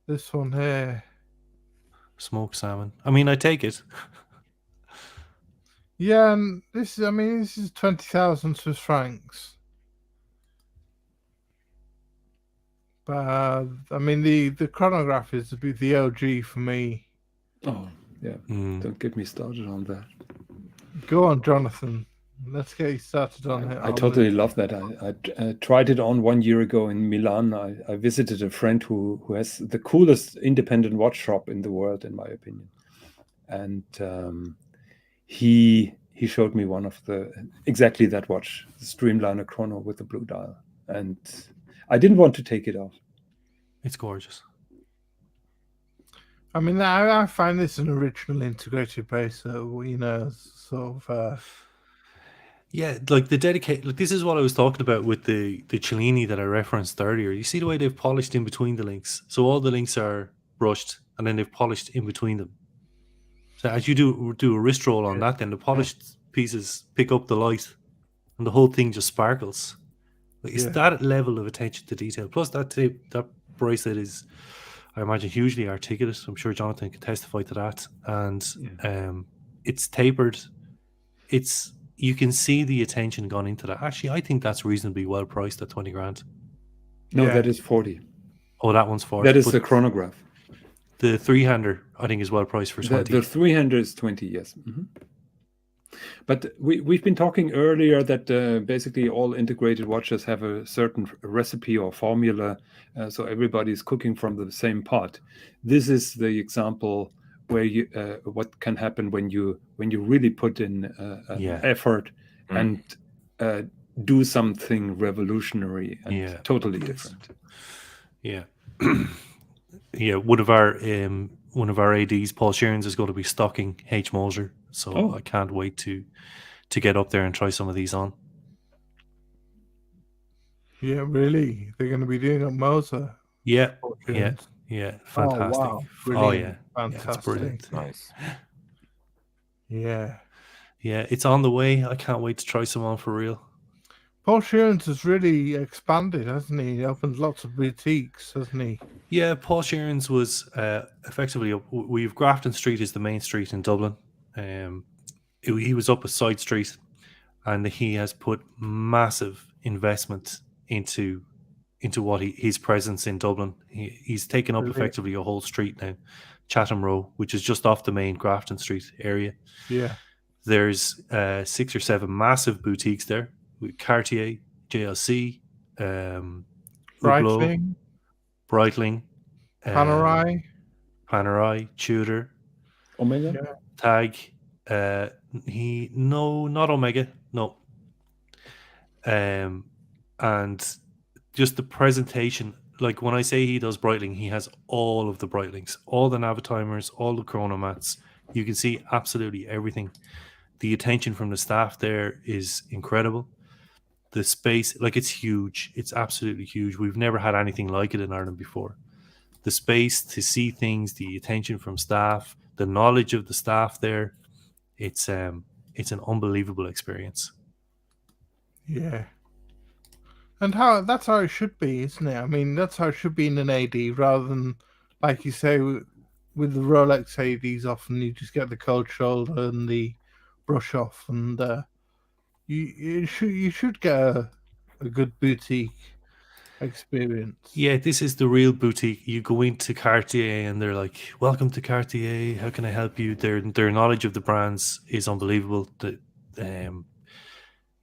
this one here. Smoked salmon. I mean, I take it. Yeah, and this is 20,000 Swiss francs. But I mean, the chronograph is the OG for me. Oh yeah, don't get me started on that. Go on, Jonathan. Let's get you started on it. I totally love that. I tried it on 1 year ago in Milan. I visited a friend who has the coolest independent watch shop in the world, in my opinion. And he showed me one of exactly that watch, the Streamliner Chrono with the blue dial. And I didn't want to take it off. It's gorgeous. I mean, I find this an original integrated bracelet, sort of... Yeah, like the dedicate. Like this is what I was talking about with the Cellini that I referenced earlier. You see the way they've polished in between the links. So all the links are brushed, and then they've polished in between them. So as you do a wrist roll on that, then the polished pieces pick up the light, and the whole thing just sparkles. Like it's that level of attention to detail. Plus that bracelet is, I imagine, hugely articulate. I'm sure Jonathan can testify to that. And it's tapered. You can see the attention gone into that. Actually, I think that's reasonably well priced at 20 grand. No, that is 40. Oh, that one's 40. That is the chronograph. The three-hander, I think, is well priced for 20. The three-hander is 20, yes. Mm-hmm. But we've been talking earlier that basically all integrated watches have a certain recipe or formula, so everybody's cooking from the same pot. This is the example where what can happen when you really put in effort and do something revolutionary and totally different. Yeah. Yeah, one of our ADs, Paul Shearns, is going to be stocking H. Moser, so I can't wait to get up there and try some of these on. Yeah, really? They're going to be doing a Moser? Yeah, fantastic. Oh, wow. Brilliant. Fantastic. It's brilliant. Nice. Yeah. Yeah, it's on the way. I can't wait to try some on for real. Paul Sheeran's has really expanded, hasn't he? He opened lots of boutiques, hasn't he? Yeah, Paul Sheeran's was effectively we've Grafton Street is the main street in Dublin. He was up a side street, and he has put massive investment into what his presence in Dublin. He's taken up Brilliant. effectively a whole street now, Chatham Row, which is just off the main Grafton Street area. Yeah. There's 6 or 7 massive boutiques there with Cartier, JLC, Hublot, Breitling, Panerai, Tudor, Omega, Tag. Not Omega, no. And just the presentation, like when I say he does Breitling, he has all of the Breitlings, all the Navatimers, all the chronomats. You can see absolutely everything. The attention from the staff there is incredible. The space, like, it's huge. It's absolutely huge. We've never had anything like it in Ireland before. The space to see things, the attention from staff, the knowledge of the staff there, it's an unbelievable experience. Yeah. And that's how it should be, isn't it? I mean, that's how it should be in an AD, rather than, like you say, with the Rolex ADs, often you just get the cold shoulder and the brush off, and you should get a good boutique experience. Yeah, this is the real boutique. You go into Cartier and they're like, "Welcome to Cartier. How can I help you?" Their knowledge of the brands is unbelievable.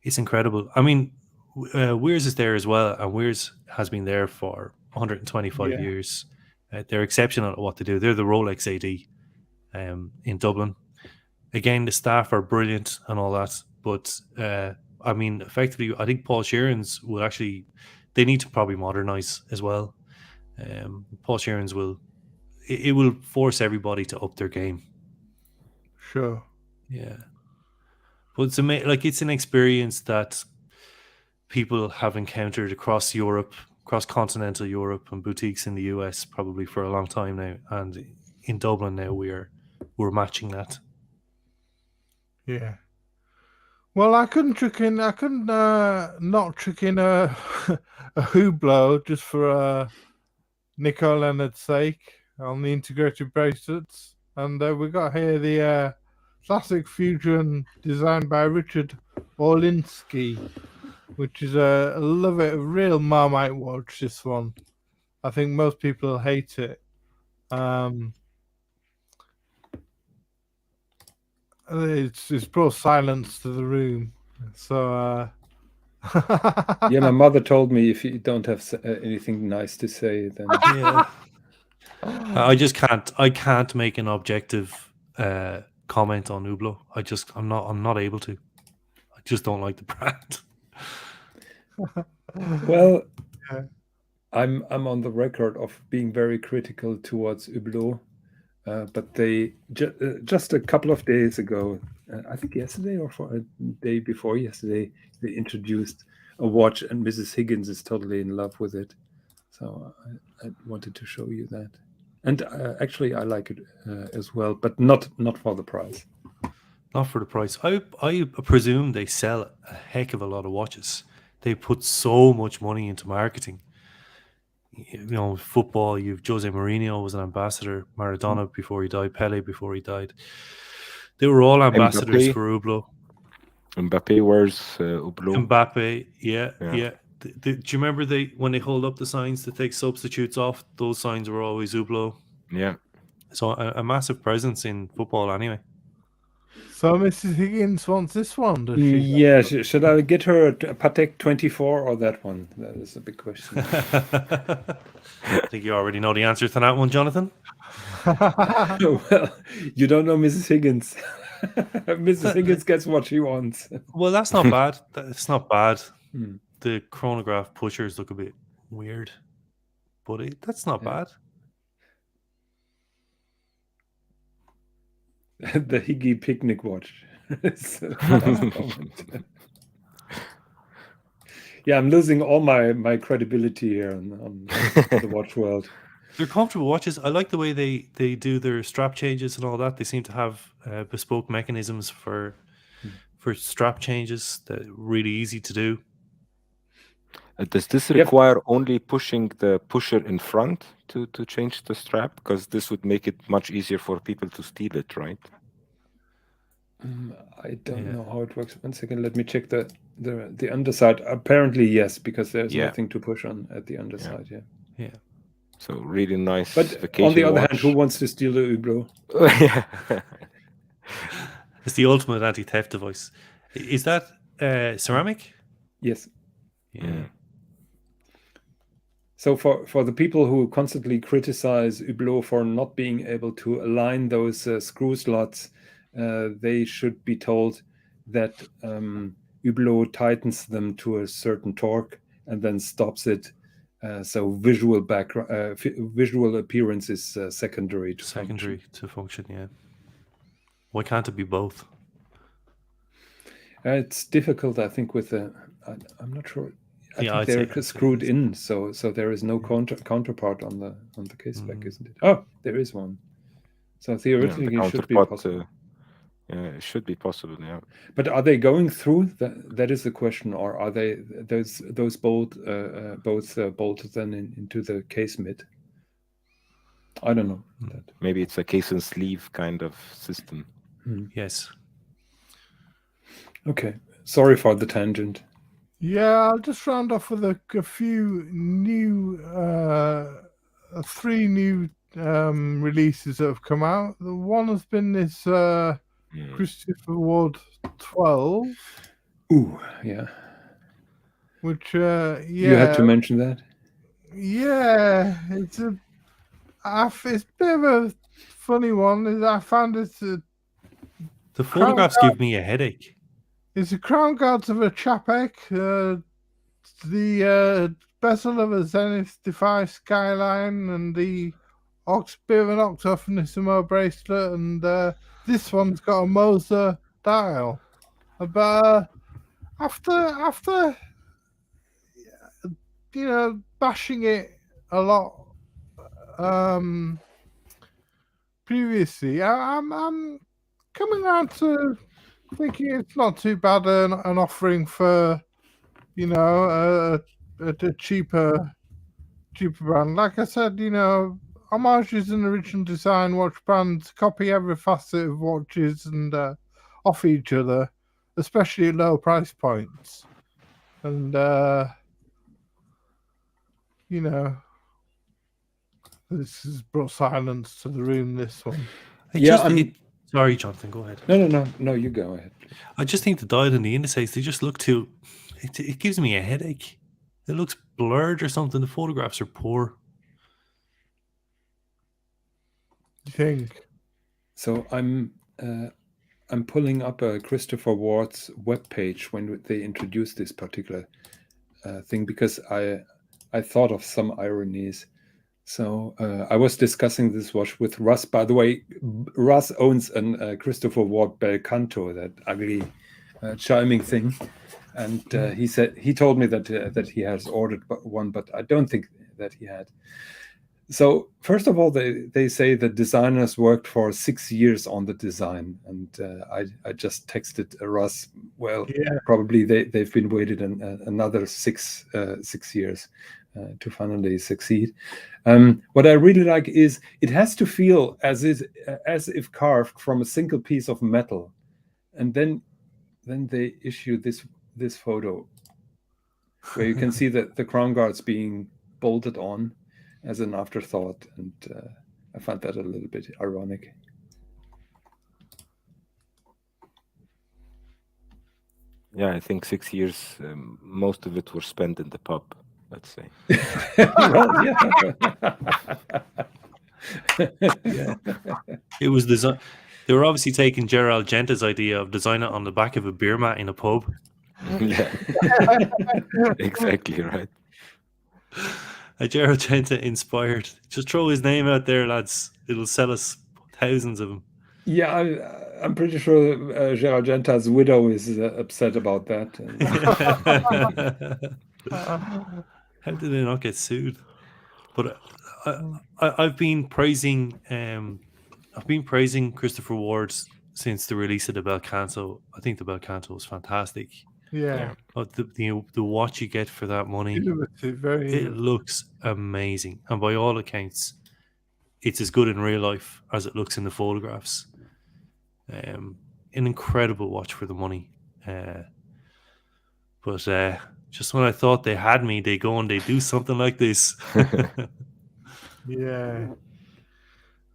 It's incredible. I mean, Wears is there as well, and Wears has been there for 125 years. They're exceptional at what they do. They're the Rolex AD in Dublin. Again, the staff are brilliant and all that, but I mean, effectively, I think Paul Sheeran's will actually, they need to probably modernize as well. Paul Sheeran's will force everybody to up their game. Sure. Yeah. But it's an experience that people have encountered across Europe, across continental Europe, and boutiques in the US probably for a long time now. And in Dublin now, we're matching that. Yeah. Well, I couldn't not trick in a Hublot just for Nico Leonard's sake on the integrated bracelets. And we got here the classic fusion designed by Richard Orlinski, which is a real Marmite watch, this one. I think most people hate it. It's brought silence to the room. So yeah, my mother told me if you don't have anything nice to say, then yeah. I can't make an objective comment on Hublot. I'm not able to. I just don't like the brand. Well, yeah. I'm on the record of being very critical towards Hublot, but they just a couple of days ago, I think yesterday or for a day before yesterday, they introduced a watch, and Mrs. Higgins is totally in love with it. So I wanted to show you that, and actually I like it as well, but not for the price. Not for the price. I presume they sell a heck of a lot of watches. They put so much money into marketing. You know, football, you've Jose Mourinho was an ambassador, Maradona before he died, Pele before he died. They were all ambassadors for Hublot. Mbappe wears Hublot. Mbappe, yeah. Do you remember when they hold up the signs to take substitutes off? Those signs were always Hublot. Yeah. So a massive presence in football anyway. So Mrs. Higgins wants this one, does she? Yeah, should I get her a Patek 24 or that one? That is a big question. I think you already know the answer to that one, Jonathan. Well, you don't know Mrs. Higgins. Mrs. Higgins gets what she wants. Well, that's not bad. It's not bad. The chronograph pushers look a bit weird, but that's not bad. The Higgy picnic watch. Yeah, I'm losing all my credibility here on the watch world. They're comfortable watches. I like the way they do their strap changes and all that. They seem to have bespoke mechanisms for strap changes that are really easy to do. Does this Yep. require only pushing the pusher in front to change the strap? Because this would make it much easier for people to steal it, right? I don't Yeah. know how it works. One second, let me check the underside. Apparently, yes, because there's Yeah. nothing to push on at the underside. Yeah. Yeah. So really nice But vacation on the other hand, watch. who wants to steal the Hublot? Yeah. It's the ultimate anti-theft device. Is that ceramic? Yes. Yeah. So for the people who constantly criticize Hublot for not being able to align those screw slots, they should be told that Hublot tightens them to a certain torque and then stops it. So visual appearance is secondary to function. Yeah. Why can't it be both? It's difficult, I think. I'm not sure. I Yeah, think I'd they're say screwed in, so there is no counterpart on the case back, isn't it? Oh, there is one. So theoretically, the it should be counterpart, possible. yeah, it should be possible. Yeah. But are they going through? That is the question. Or are they those both bolted then into the case mid? I don't know. Maybe it's a case and sleeve kind of system. Yes. Okay. Sorry for the tangent. Yeah, I'll just round off with a few new, 3 new releases that have come out. The one has been this Christopher Ward 12. Ooh, yeah. Which, You had to mention that? Yeah, it's a bit of a funny one. I found it. The photographs give me a headache. It's the crown guards of a Chapek, the bezel of a Zenith Defy Skyline, and the bit of an Octofinissimo bracelet, and this one's got a Moser dial. But after bashing it a lot previously, I'm coming around to thinking it's not too bad an offering for a cheaper brand. Like I said, Homage is an original design watch brand, copy every facet of watches and off each other, especially at low price points. And this has brought silence to the room, this one. Sorry, Jonathan, go ahead. No, you go ahead. I just think the dial and the indices, they just look too... It gives me a headache. It looks blurred or something. The photographs are poor. You think? So I'm pulling up a Christopher Ward's webpage when they introduced this particular thing, because I thought of some ironies. So I was discussing this watch with Russ. By the way, Russ owns a Christopher Ward Bel Canto, that ugly chiming thing, and he told me that he has ordered one, but I don't think that he had. So first of all, they say the designers worked for 6 years on the design, and I just texted Russ. Well, yeah. Probably they've been waited another 6 years to finally succeed. What I really like is it has to feel as if carved from a single piece of metal, and then they issue this photo where you can see the crown guards being bolted on as an afterthought, and I find that a little bit ironic. Yeah, I think 6 years, most of it were spent in the pub, let's say. Well, yeah. Yeah. It was design. They were obviously taking Gerald Genta's idea of design it on the back of a beer mat in a pub. Yeah, exactly right. A Gerald Genta inspired. Just throw his name out there, lads. It'll sell us thousands of them. Yeah, I'm pretty sure Gerald Genta's widow is upset about that. How did they not get sued? But I've been praising Christopher Ward since the release of the Bel Canto. I think the Bel Canto was fantastic. Yeah. But the watch you get for that money, Innovative, very it innovative. looks amazing, and by all accounts, it's as good in real life as it looks in the photographs. An incredible watch for the money. But just when I thought they had me, they go and they do something like this. Yeah.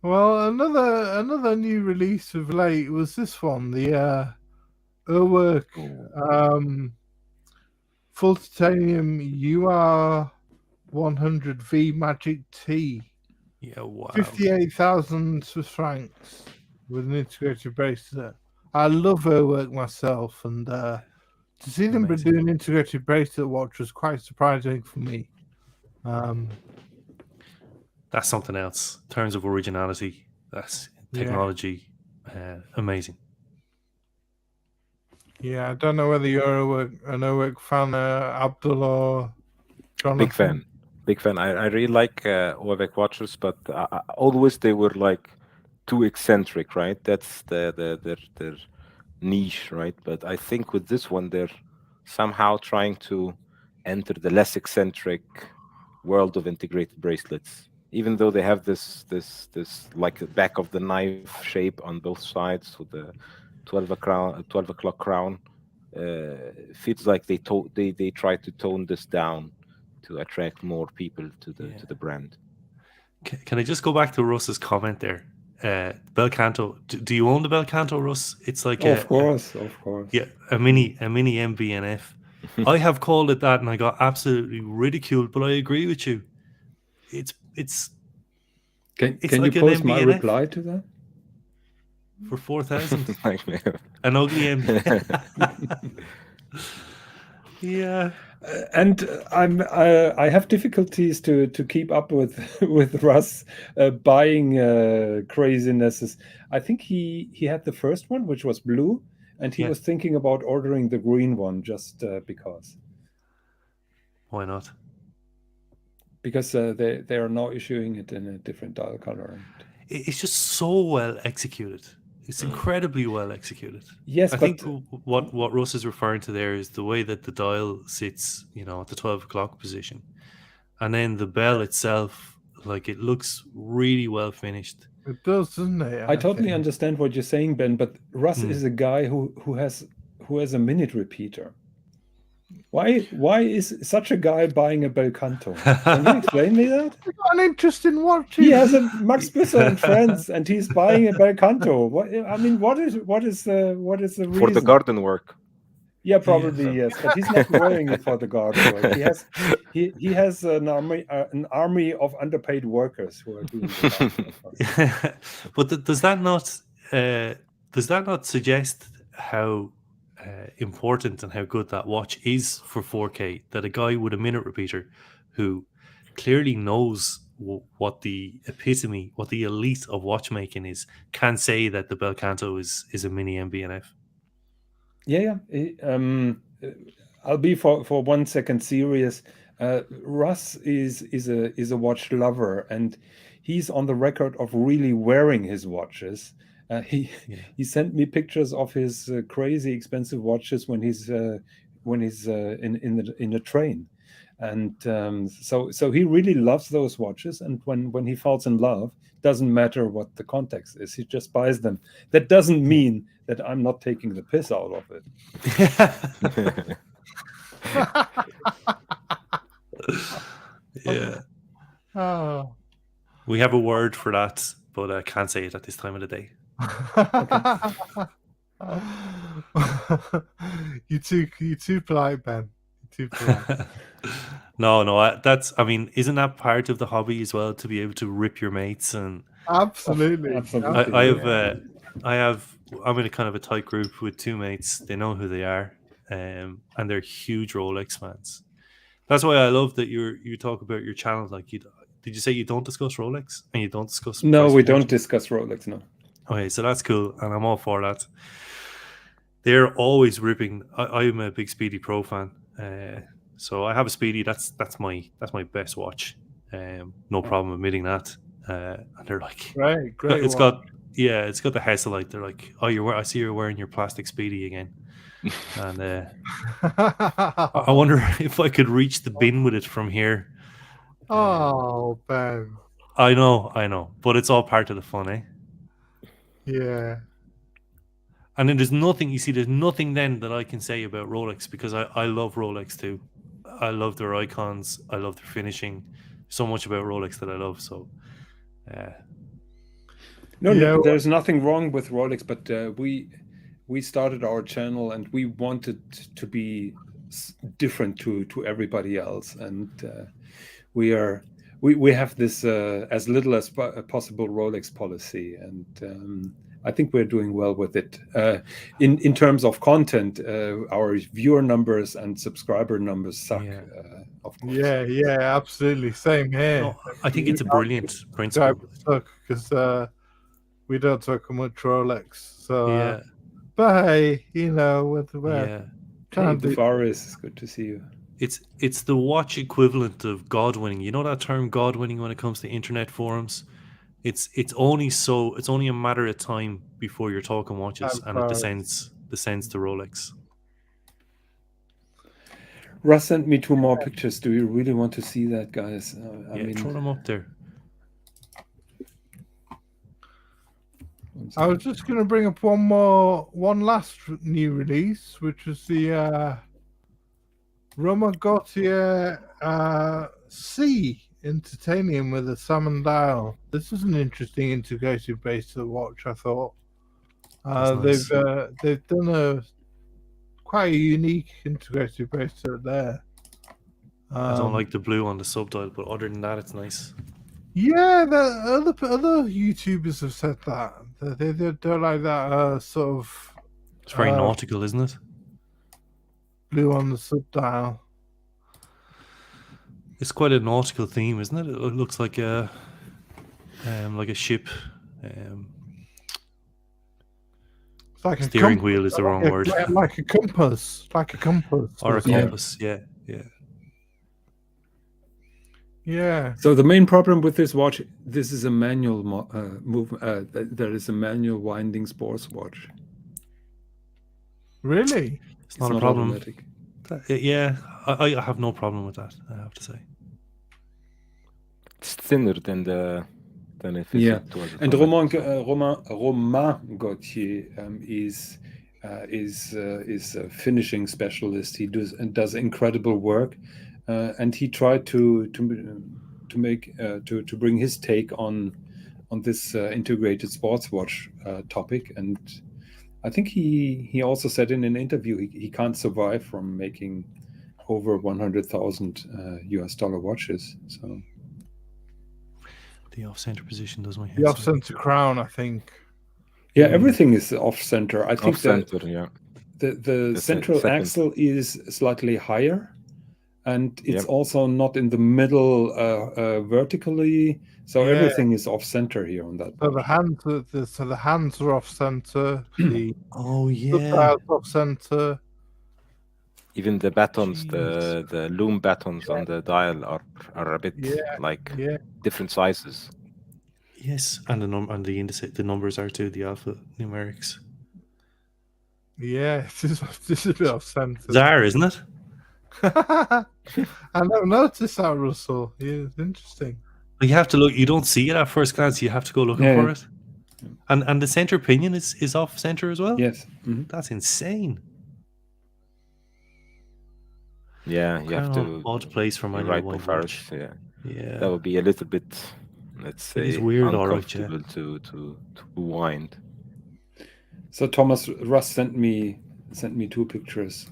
Well, another new release of late was this one, the Urwerk full titanium UR 100V Magic T. Yeah, wow. 58,000 Swiss francs with an integrated bracelet. I love Urwerk myself, and to see them Amazing. do an integrated bracelet watch was quite surprising for me. That's something else. In terms of originality, that's technology. Amazing. Yeah, I don't know whether you're an Urwerk fan, Abdul or Jonathan. Big fan. I really like Urwerk watches, but always they were like too eccentric, right? That's their niche, right? But I think with this one, they're somehow trying to enter the less eccentric world of integrated bracelets. Even though they have this like the back of the knife shape on both sides with the 12 o'clock crown, feels like they try to tone this down to attract more people to the brand. Can I just go back to Russ's comment there? Belcanto. Do you own the Belcanto, Russ? It's like of course. Yeah, a mini MBNF. I have called it that, and I got absolutely ridiculed. But I agree with you. It's Can like you an post my MBNF reply to that? For 4,000. An ugly MBNF. Yeah. And I have difficulties to keep up with Russ buying crazinesses. I think he had the first one, which was blue, and he was thinking about ordering the green one just because. Why not? Because they are now issuing it in a different dial color. It's just so well executed. It's incredibly well executed. Yes, I think what Russ is referring to there is the way that the dial sits, at the 12 o'clock position. And then the bell itself, like, it looks really well finished. It does, doesn't it? I totally understand what you're saying, Ben, but Russ is a guy who has a minute repeater. Why is such a guy buying a Belcanto? Can you explain me that? He's got an interest in watching. He has a Max Bisser and friends, and he's buying a Belcanto. What is the reason? For the garden work. Yeah, probably yes, but he's not wearing it for the garden work. He has an army of underpaid workers who are doing the work. But does that not suggest how important and how good that watch is for 4K, that a guy with a minute repeater who clearly knows what the epitome, what the elite of watchmaking is, can say that the Belcanto is a mini MBNF? Yeah. I'll be for 1 second serious. Russ is a watch lover, and he's on the record of really wearing his watches. He sent me pictures of his crazy expensive watches when he's in a train, and so he really loves those watches. And when he falls in love, doesn't matter what the context is, he just buys them. That doesn't mean that I'm not taking the piss out of it. Yeah. Oh. We have a word for that, but I can't say it at this time of the day. You too polite, Ben. You're too polite. No, that's, I mean, isn't that part of the hobby as well, to be able to rip your mates? And Absolutely. I'm in a kind of a tight group with two mates. They know who they are, and they're huge Rolex fans. That's why I love that you talk about your channel. Like, did you say you don't discuss Rolex and you don't discuss? No, we don't discuss Rolex. No. Okay, so that's cool, and I'm all for that. They're always ripping. I'm a big Speedy Pro fan, so I have a Speedy. That's my best watch. No problem admitting that. And they're like, great. It's got the Hesalite. They're like, I see you're wearing your plastic Speedy again. And I wonder if I could reach the bin with it from here. Oh, Ben. I know, but it's all part of the fun, eh? Yeah. And then there's nothing then that I can say about Rolex, because I love Rolex too. I love their icons. I love their finishing. So much about Rolex that I love. So, No, there's nothing wrong with Rolex, but we started our channel and we wanted to be different to everybody else, and we have this as little as possible Rolex policy, and I think we're doing well with it. In terms of content, our viewer numbers and subscriber numbers suck. Of course. Yeah, absolutely. Same here. no, I think it's a brilliant principle. Because we don't talk much Rolex. So, Yeah, but hey, with yeah. Hey, Faris, it's good to see you. It's the watch equivalent of God winning. You know that term, God winning, when it comes to internet forums. It's only a matter of time before you're talking watches, and it descends to Rolex. Russ sent me 2 more pictures. Do you really want to see that, guys? I mean, throw them up there. I was just going to bring up one last new release, which was the Romain Gaultier C in titanium with a salmon dial. This is an interesting integrated bracelet watch, I thought. Nice. They've done quite a unique integrated bracelet there. I don't like the blue on the subdial, but other than that, it's nice. Yeah, the other YouTubers have said that. They're like that sort of... It's very nautical, isn't it? Blue on the subdial. It's quite a nautical theme, isn't it? It looks like a ship. It's like steering wheel is the wrong word. Like a compass. Or a compass, yeah. Yeah. So the main problem with this watch, this is a manual there is a manual winding sports watch. Really? It's not a problem. Automatic. Yeah, I have no problem with that, I have to say. It's thinner than if it was. And Romain Gaultier is a finishing specialist. He does incredible work, and he tried to bring his take on this integrated sports watch topic, and I think he also said in an interview he can't survive from making over 100,000 US dollar watches. So the off-center position does my head. The off-center crown, I think. Yeah, everything is off-center. I think off-center, the central axle is slightly higher, and it's also not in the middle vertically. So everything is off-center here on that. So the hands are off-center. The off-center. Even the buttons, the loom buttons on the dial are a bit different sizes. Yes, and the numbers are too, the alphanumerics. Yeah, this is a bit off-center. Bizarre, isn't it? I never noticed that, Russell. Yeah, it's interesting. You have to look. You don't see it at first glance. You have to go looking for it. And the center pinion is off center as well. Yes, that's insane. Yeah, you have to odd place for my watch. Yeah, that would be a little bit, let's say, it's weird, uncomfortable to wind. So Russ sent me 2 pictures.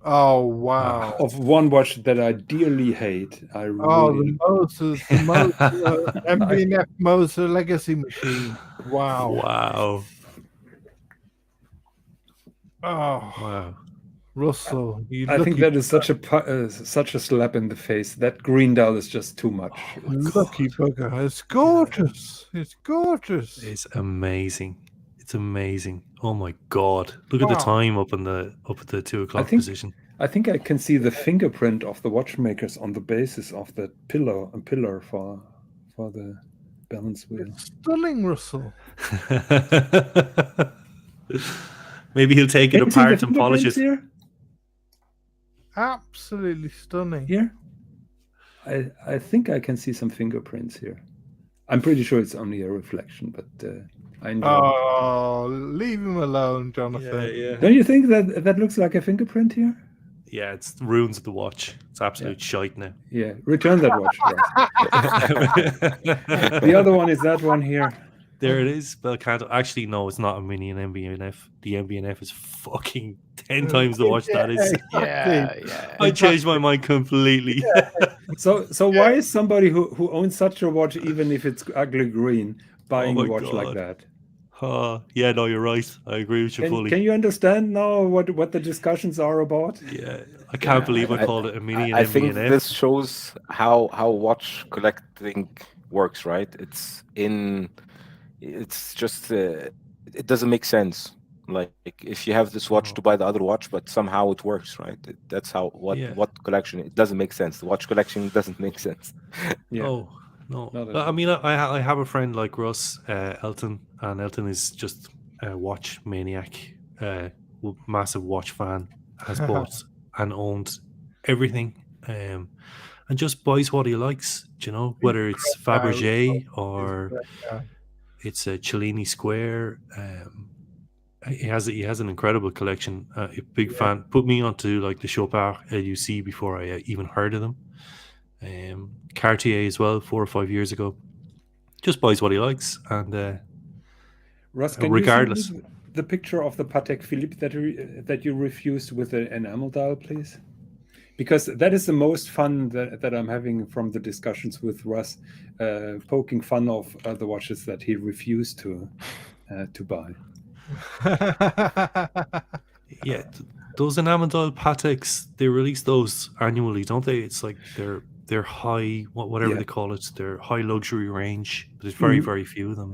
Oh wow! Of one watch that I dearly hate. The Moser MBNF Moser Legacy machine. Wow! Wow! Oh wow! Russell, I think that is such a slap in the face. That green dial is just too much. Lucky bugger! It's gorgeous. It's gorgeous. It's amazing. It's amazing. Oh my god! Look at the time up at the 2 o'clock position. I think I can see the fingerprint of the watchmakers on the basis of the pillar for the balance wheel. It's stunning, Russell. Maybe he'll take Can it you see the apart and polish fingerprints it. here? Absolutely stunning. Here, I think I can see some fingerprints here. I'm pretty sure it's only a reflection, but I enjoy. Oh, leave him alone, Jonathan. Yeah. Don't you think that looks like a fingerprint here? Yeah, it's ruins the watch. It's absolute shite now. Yeah, return that watch. The other one is that one here. There it is. Belcanto. Actually, no, it's not a mini and MBNF. The MBNF is fucking 10 times the watch that is. Yeah. I changed my mind completely. So why is somebody who owns such a watch, even if it's ugly green, buying Oh a my watch like God. that? Yeah, no, you're right. I agree with you fully. Can you understand now what the discussions are about? Yeah, I can't believe I called it a mini and I think MBNF. this shows how watch collecting works, right? It's just it doesn't make sense. Like if you have this watch to buy the other watch, but somehow it works, right? That's how what collection. It doesn't make sense. The watch collection doesn't make sense. Yeah. Oh no! Not at I mean, I have a friend like Russ, Elton, and Elton is just a watch maniac, massive watch fan, has bought and owned everything, and just buys what he likes. You know, whether it's Fabergé or it's a Cellini Square. He has an incredible collection. A big fan. Put me onto like the Chopard LUC before I even heard of them. Cartier as well, 4 or 5 years ago. Just buys what he likes, and Russ, can regardless. you send me the picture of the Patek Philippe that you refused with the enamel dial, please? Because that is the most fun that I'm having from the discussions with Russ, poking fun of the watches that he refused to buy. Yeah, those enamel dial Pateks, they release those annually, don't they? It's like they're high, whatever they call it, they're high luxury range. But there's very very few of them.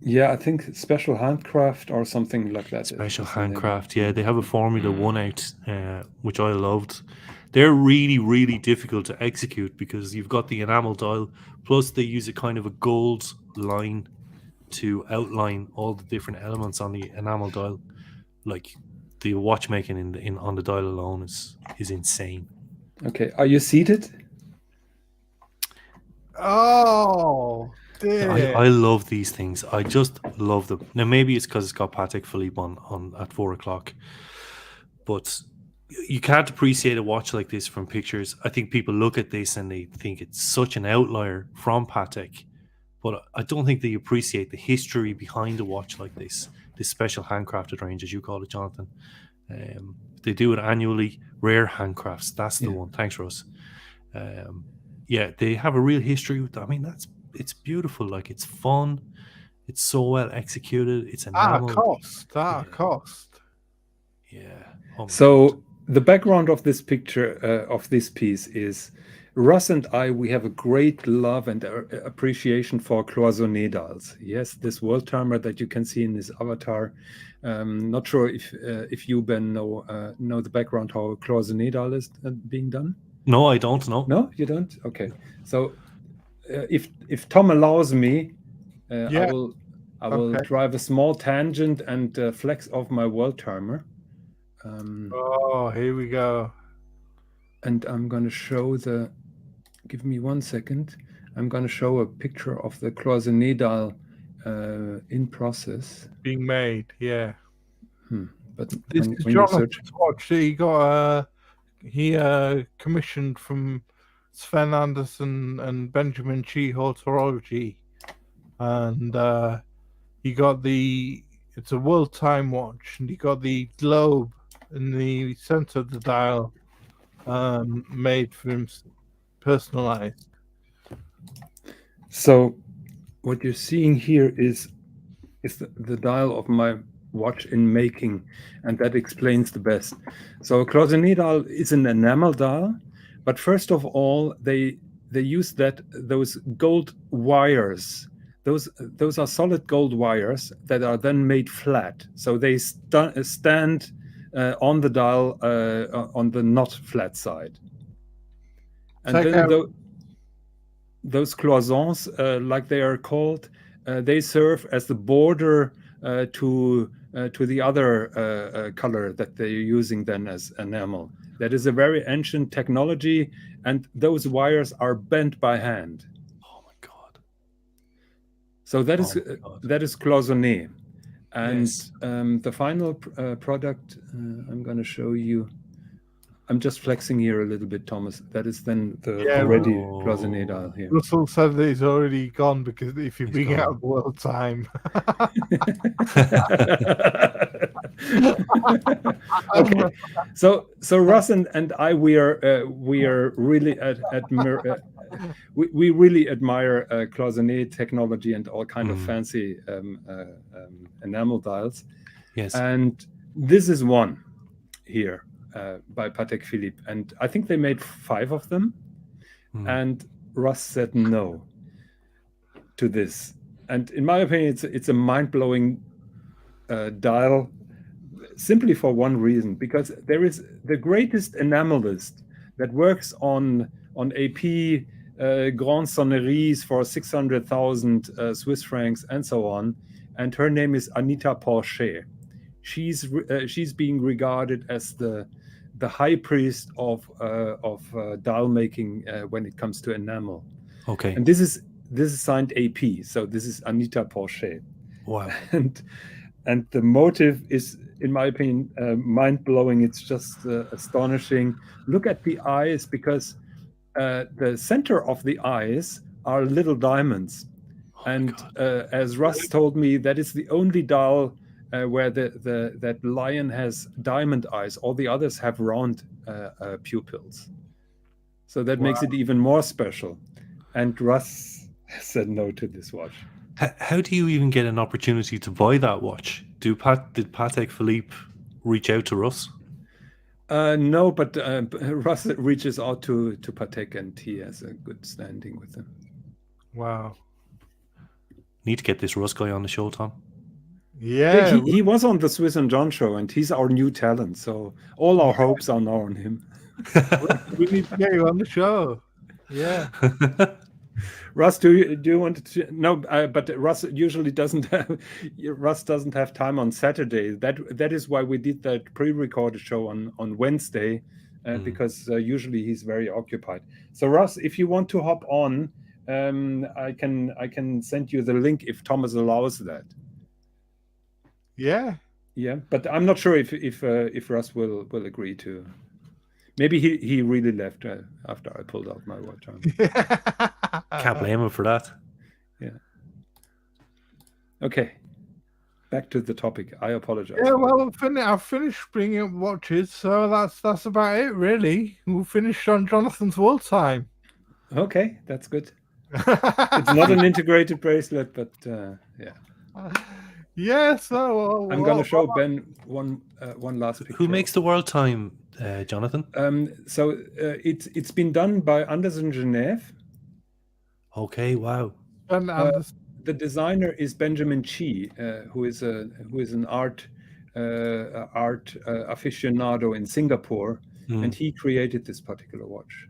Yeah, I think special handcraft or something like that. Special handcraft. Yeah, they have a Formula 1 out, which I loved. They're really, really difficult to execute because you've got the enamel dial, plus they use a kind of a gold line to outline all the different elements on the enamel dial. Like the watchmaking on the dial alone is insane. Okay, are you seated? Oh, dear. I love these things. I just love them. Now maybe it's because it's got Patek Philippe on at 4 o'clock, but you can't appreciate a watch like this from pictures. I think people look at this and they think it's such an outlier from Patek, but I don't think they appreciate the history behind a watch like this special handcrafted range, as you call it, Jonathan. They do it annually. Rare handcrafts, that's the one. Thanks, Russ. Yeah, they have a real history with that. I mean, it's beautiful. Like, it's fun. It's so well executed. It's an cost. Yeah. Oh, so the background of this picture, of this piece, is Russ and we have a great love and appreciation for cloisonné dials. Yes, this world timer that you can see in this avatar. Not sure if you, Ben, know the background how a cloisonné dial is being done. No, I don't know. No, you don't? Okay. So if Tom allows me, I will drive a small tangent and flex off my world timer. Here we go. And I'm going to show give me 1 second. I'm going to show a picture of the cloisonné dial in process. Being made, yeah. But this is Jonathan's watch that he got. He commissioned from Sven Anderson and Benjamin Cheeholt's horology, and he got it's a world time watch, and he got the globe in the center of the dial made for him, personalized. So what you're seeing here is the dial of my watch in making, and that explains the best. So a cloisonné dial is an enamel dial, but first of all they use those gold wires. Those are solid gold wires that are then made flat, so they stand on the dial on the not flat side. And then those cloisons, like they are called, they serve as the border to the other color that they're using then as enamel. That is a very ancient technology, and those wires are bent by hand. Oh my god! So that Oh is my God. that is cloisonné. And Yes. the final product I'm going to show you. I'm just flexing here a little bit, Thomas. That is then the Yeah, already Oh. cloisonné dial here. Russell said that he's already gone because if you He's bring gone. out world time. Okay, so Russ and I, we are really we really admire cloisonné technology and all kind of fancy enamel dials. Yes. And this is one here by Patek Philippe, and I think they made 5 of them. And Russ said no to this, and in my opinion, it's a mind-blowing dial, simply for one reason, because there is the greatest enamelist that works on AP grand sonneries for 600,000 Swiss francs and so on, and her name is Anita Porcher. She's being regarded as the high priest of dial making when it comes to enamel. Okay. And this is signed AP, so this is Anita Porcher. Wow. And the motive is, in my opinion, mind-blowing. It's just astonishing. Look at the eyes, because the center of the eyes are little diamonds. And as Russ told me, that is the only dial where that lion has diamond eyes. All the others have round pupils. So that makes it even more special. And Russ said no to this watch. How do you even get an opportunity to buy that watch? Did Patek Philippe reach out to Russ? No, but Russ reaches out to Patek, and he has a good standing with them. Wow. Need to get this Russ guy on the show, Tom. Yeah. He was on the Swiss and John show, and he's our new talent. So all our hopes are now on him. We need to get you on the show. Yeah. Russ, do you want to? No, but Russ usually doesn't have. Russ doesn't have time on Saturday. That is why we did that pre-recorded show on Wednesday, because usually he's very occupied. So Russ, if you want to hop on, I can send you the link if Thomas allows that. Yeah. Yeah, but I'm not sure if Russ will agree to. Maybe he really left after I pulled out my watch. Can't blame him for that. Yeah. Okay. Back to the topic. I apologize. Yeah, well, I've finished bringing up watches, so that's about it, really. We'll finish on Jonathan's world time. Okay, that's good. It's not an integrated bracelet, but yeah. Yeah, so I'm going to show Ben one last picture. Who makes the world time, Jonathan? So it's been done by Anders in Genève. Okay, wow. And the designer is Benjamin Chi, who is an art aficionado in Singapore, and he created this particular watch.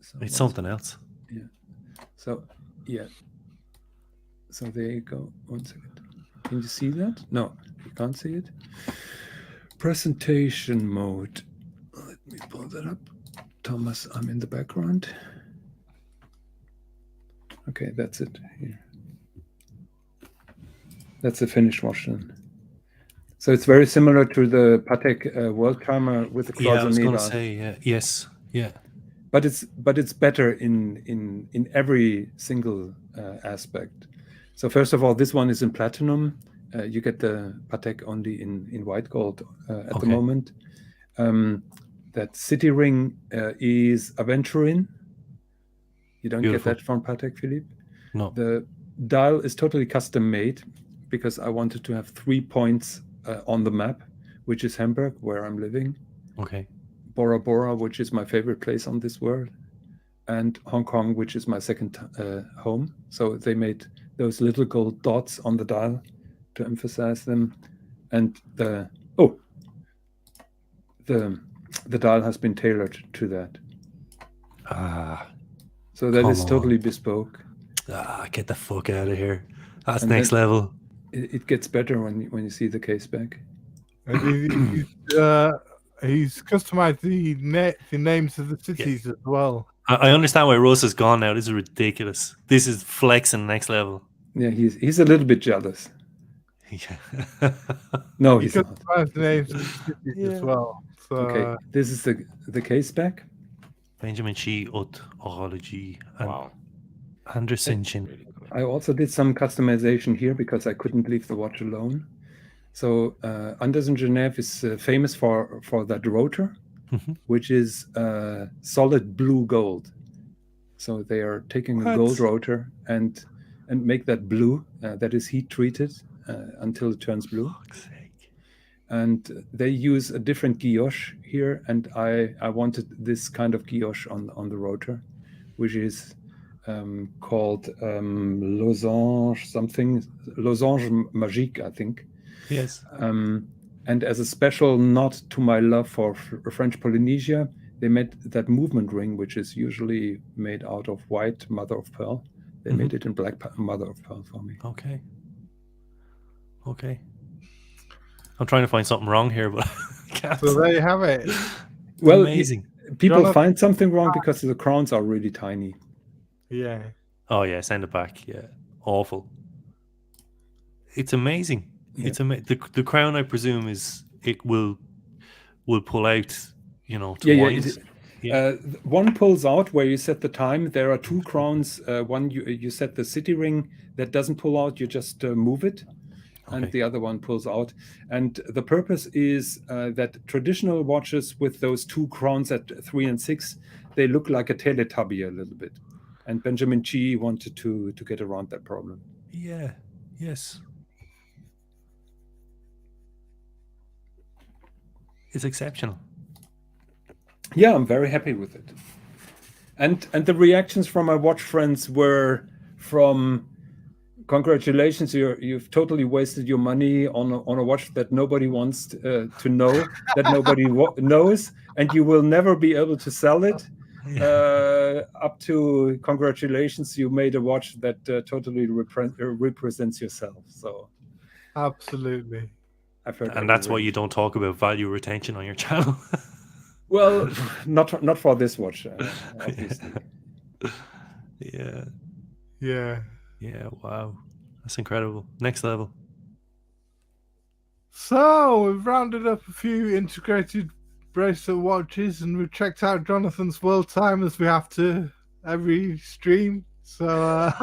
So it's something else. Yeah. So yeah. So there you go. 1 second. Can you see that? No, you can't see it. Presentation mode. Let me pull that up. Thomas, I'm in the background. Okay, that's it. Here. That's the finished watch then. So it's very similar to the Patek World Timer with the cloisonné. Yeah, I was going to say yes, yeah. But it's better in every single aspect. So first of all, this one is in platinum. You get the Patek only in white gold at the moment. That city ring is aventurine. You don't get that from Patek Philippe. No. The dial is totally custom made because I wanted to have 3 points on the map, which is Hamburg, where I'm living. Okay. Bora Bora, which is my favorite place on this world, and Hong Kong, which is my second home. So they made those little gold dots on the dial to emphasize them, and the dial has been tailored to that. So that is totally bespoke. Get the fuck out of here. That's next level. it gets better when you see the case back. And he's customized the names of the cities as well. I understand why Russ has gone now. This is ridiculous. This is flexing next level. Yeah, he's a little bit jealous. Yeah. No, He he's not. customized the names of the cities as well. So, Okay, this is the case back. Benjamin Chi ut horology and Wow. Anderson Chin. Really cool. I also did some customization here because I couldn't leave the watch alone. So Anderson Genève is famous for that rotor, which is solid blue gold. So they are taking a gold rotor and make that blue. That is heat treated until it turns blue. And they use a different guilloche here, and I wanted this kind of guilloche on the rotor, which is called losange magique, I think. Yes. And as a special nod to my love for French Polynesia, they made that movement ring, which is usually made out of white mother of pearl. They made it in black mother of pearl for me. Okay. I'm trying to find something wrong here, but I can't. So there you have it. Well, amazing. People Jonathan, find something wrong because the crowns are really tiny. Yeah. Oh yeah, send it back. Yeah, awful. It's amazing. Yeah. It's the crown. I presume it will pull out. You know, to Yeah, wind. One pulls out where you set the time. There are two crowns. One you set the city ring that doesn't pull out. You just move it. And the other one pulls out. And the purpose is that traditional watches with those two crowns at 3 and 6, they look like a Teletubby a little bit. And Benjamin Chi wanted to get around that problem. Yeah. Yes. It's exceptional. Yeah, I'm very happy with it. And the reactions from my watch friends were from, congratulations, you've totally wasted your money on a watch that nobody wants to know, that nobody knows, and you will never be able to sell it. Up to congratulations, you made a watch that totally represents yourself. So absolutely. I've heard, and that's why you don't talk about value retention on your channel. Well, not for this watch, obviously. Yeah. Wow, that's incredible. Next level. So we've rounded up a few integrated bracelet watches, and we've checked out Jonathan's world time as we have to every stream. So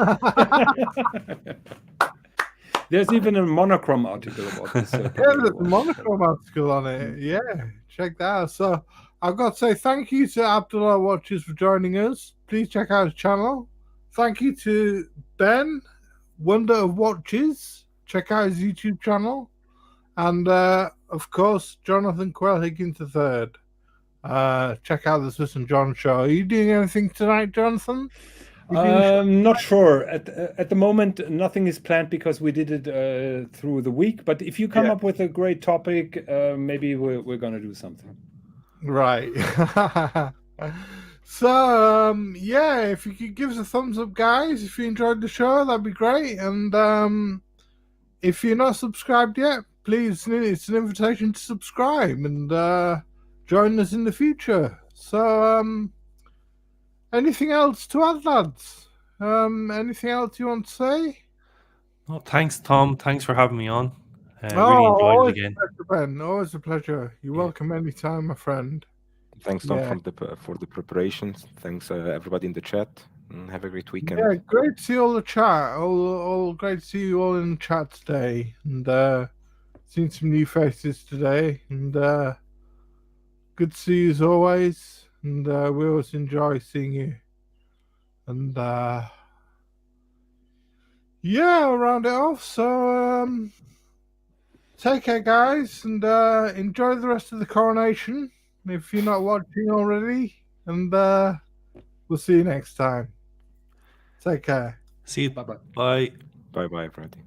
there's even a monochrome article about this. there's a monochrome article on it. Yeah, check that out. So I've got to say thank you to Abdul R Watches for joining us. Please check out his channel. Thank you to Ben, Wonder of Watches. Check out his YouTube channel. And, of course, Jonathan Quell Higgins III. Check out the Swiss and John show. Are you doing anything tonight, Jonathan? Not sure. At the moment, nothing is planned because we did it through the week. But if you come up with a great topic, maybe we're going to do something. Right. So, if you could give us a thumbs up, guys, if you enjoyed the show, that'd be great. And if you're not subscribed yet, please, it's an invitation to subscribe and join us in the future. So, anything else to add, lads? Anything else you want to say? Oh, thanks, Tom. Thanks for having me on. Really enjoyed it again. Pleasure, Ben. Always a pleasure. You're welcome anytime, my friend. Thanks, Tom, for the preparations. Thanks, everybody in the chat. And have a great weekend. Yeah, great to see all the chat. All great to see you all in the chat today. And seen some new faces today. And good to see you as always. And we always enjoy seeing you. And I'll round it off. So take care, guys, and enjoy the rest of the coronation if you're not watching already. And we'll see you next time. Take care. See you. Bye-bye. Bye. Bye-bye, everybody.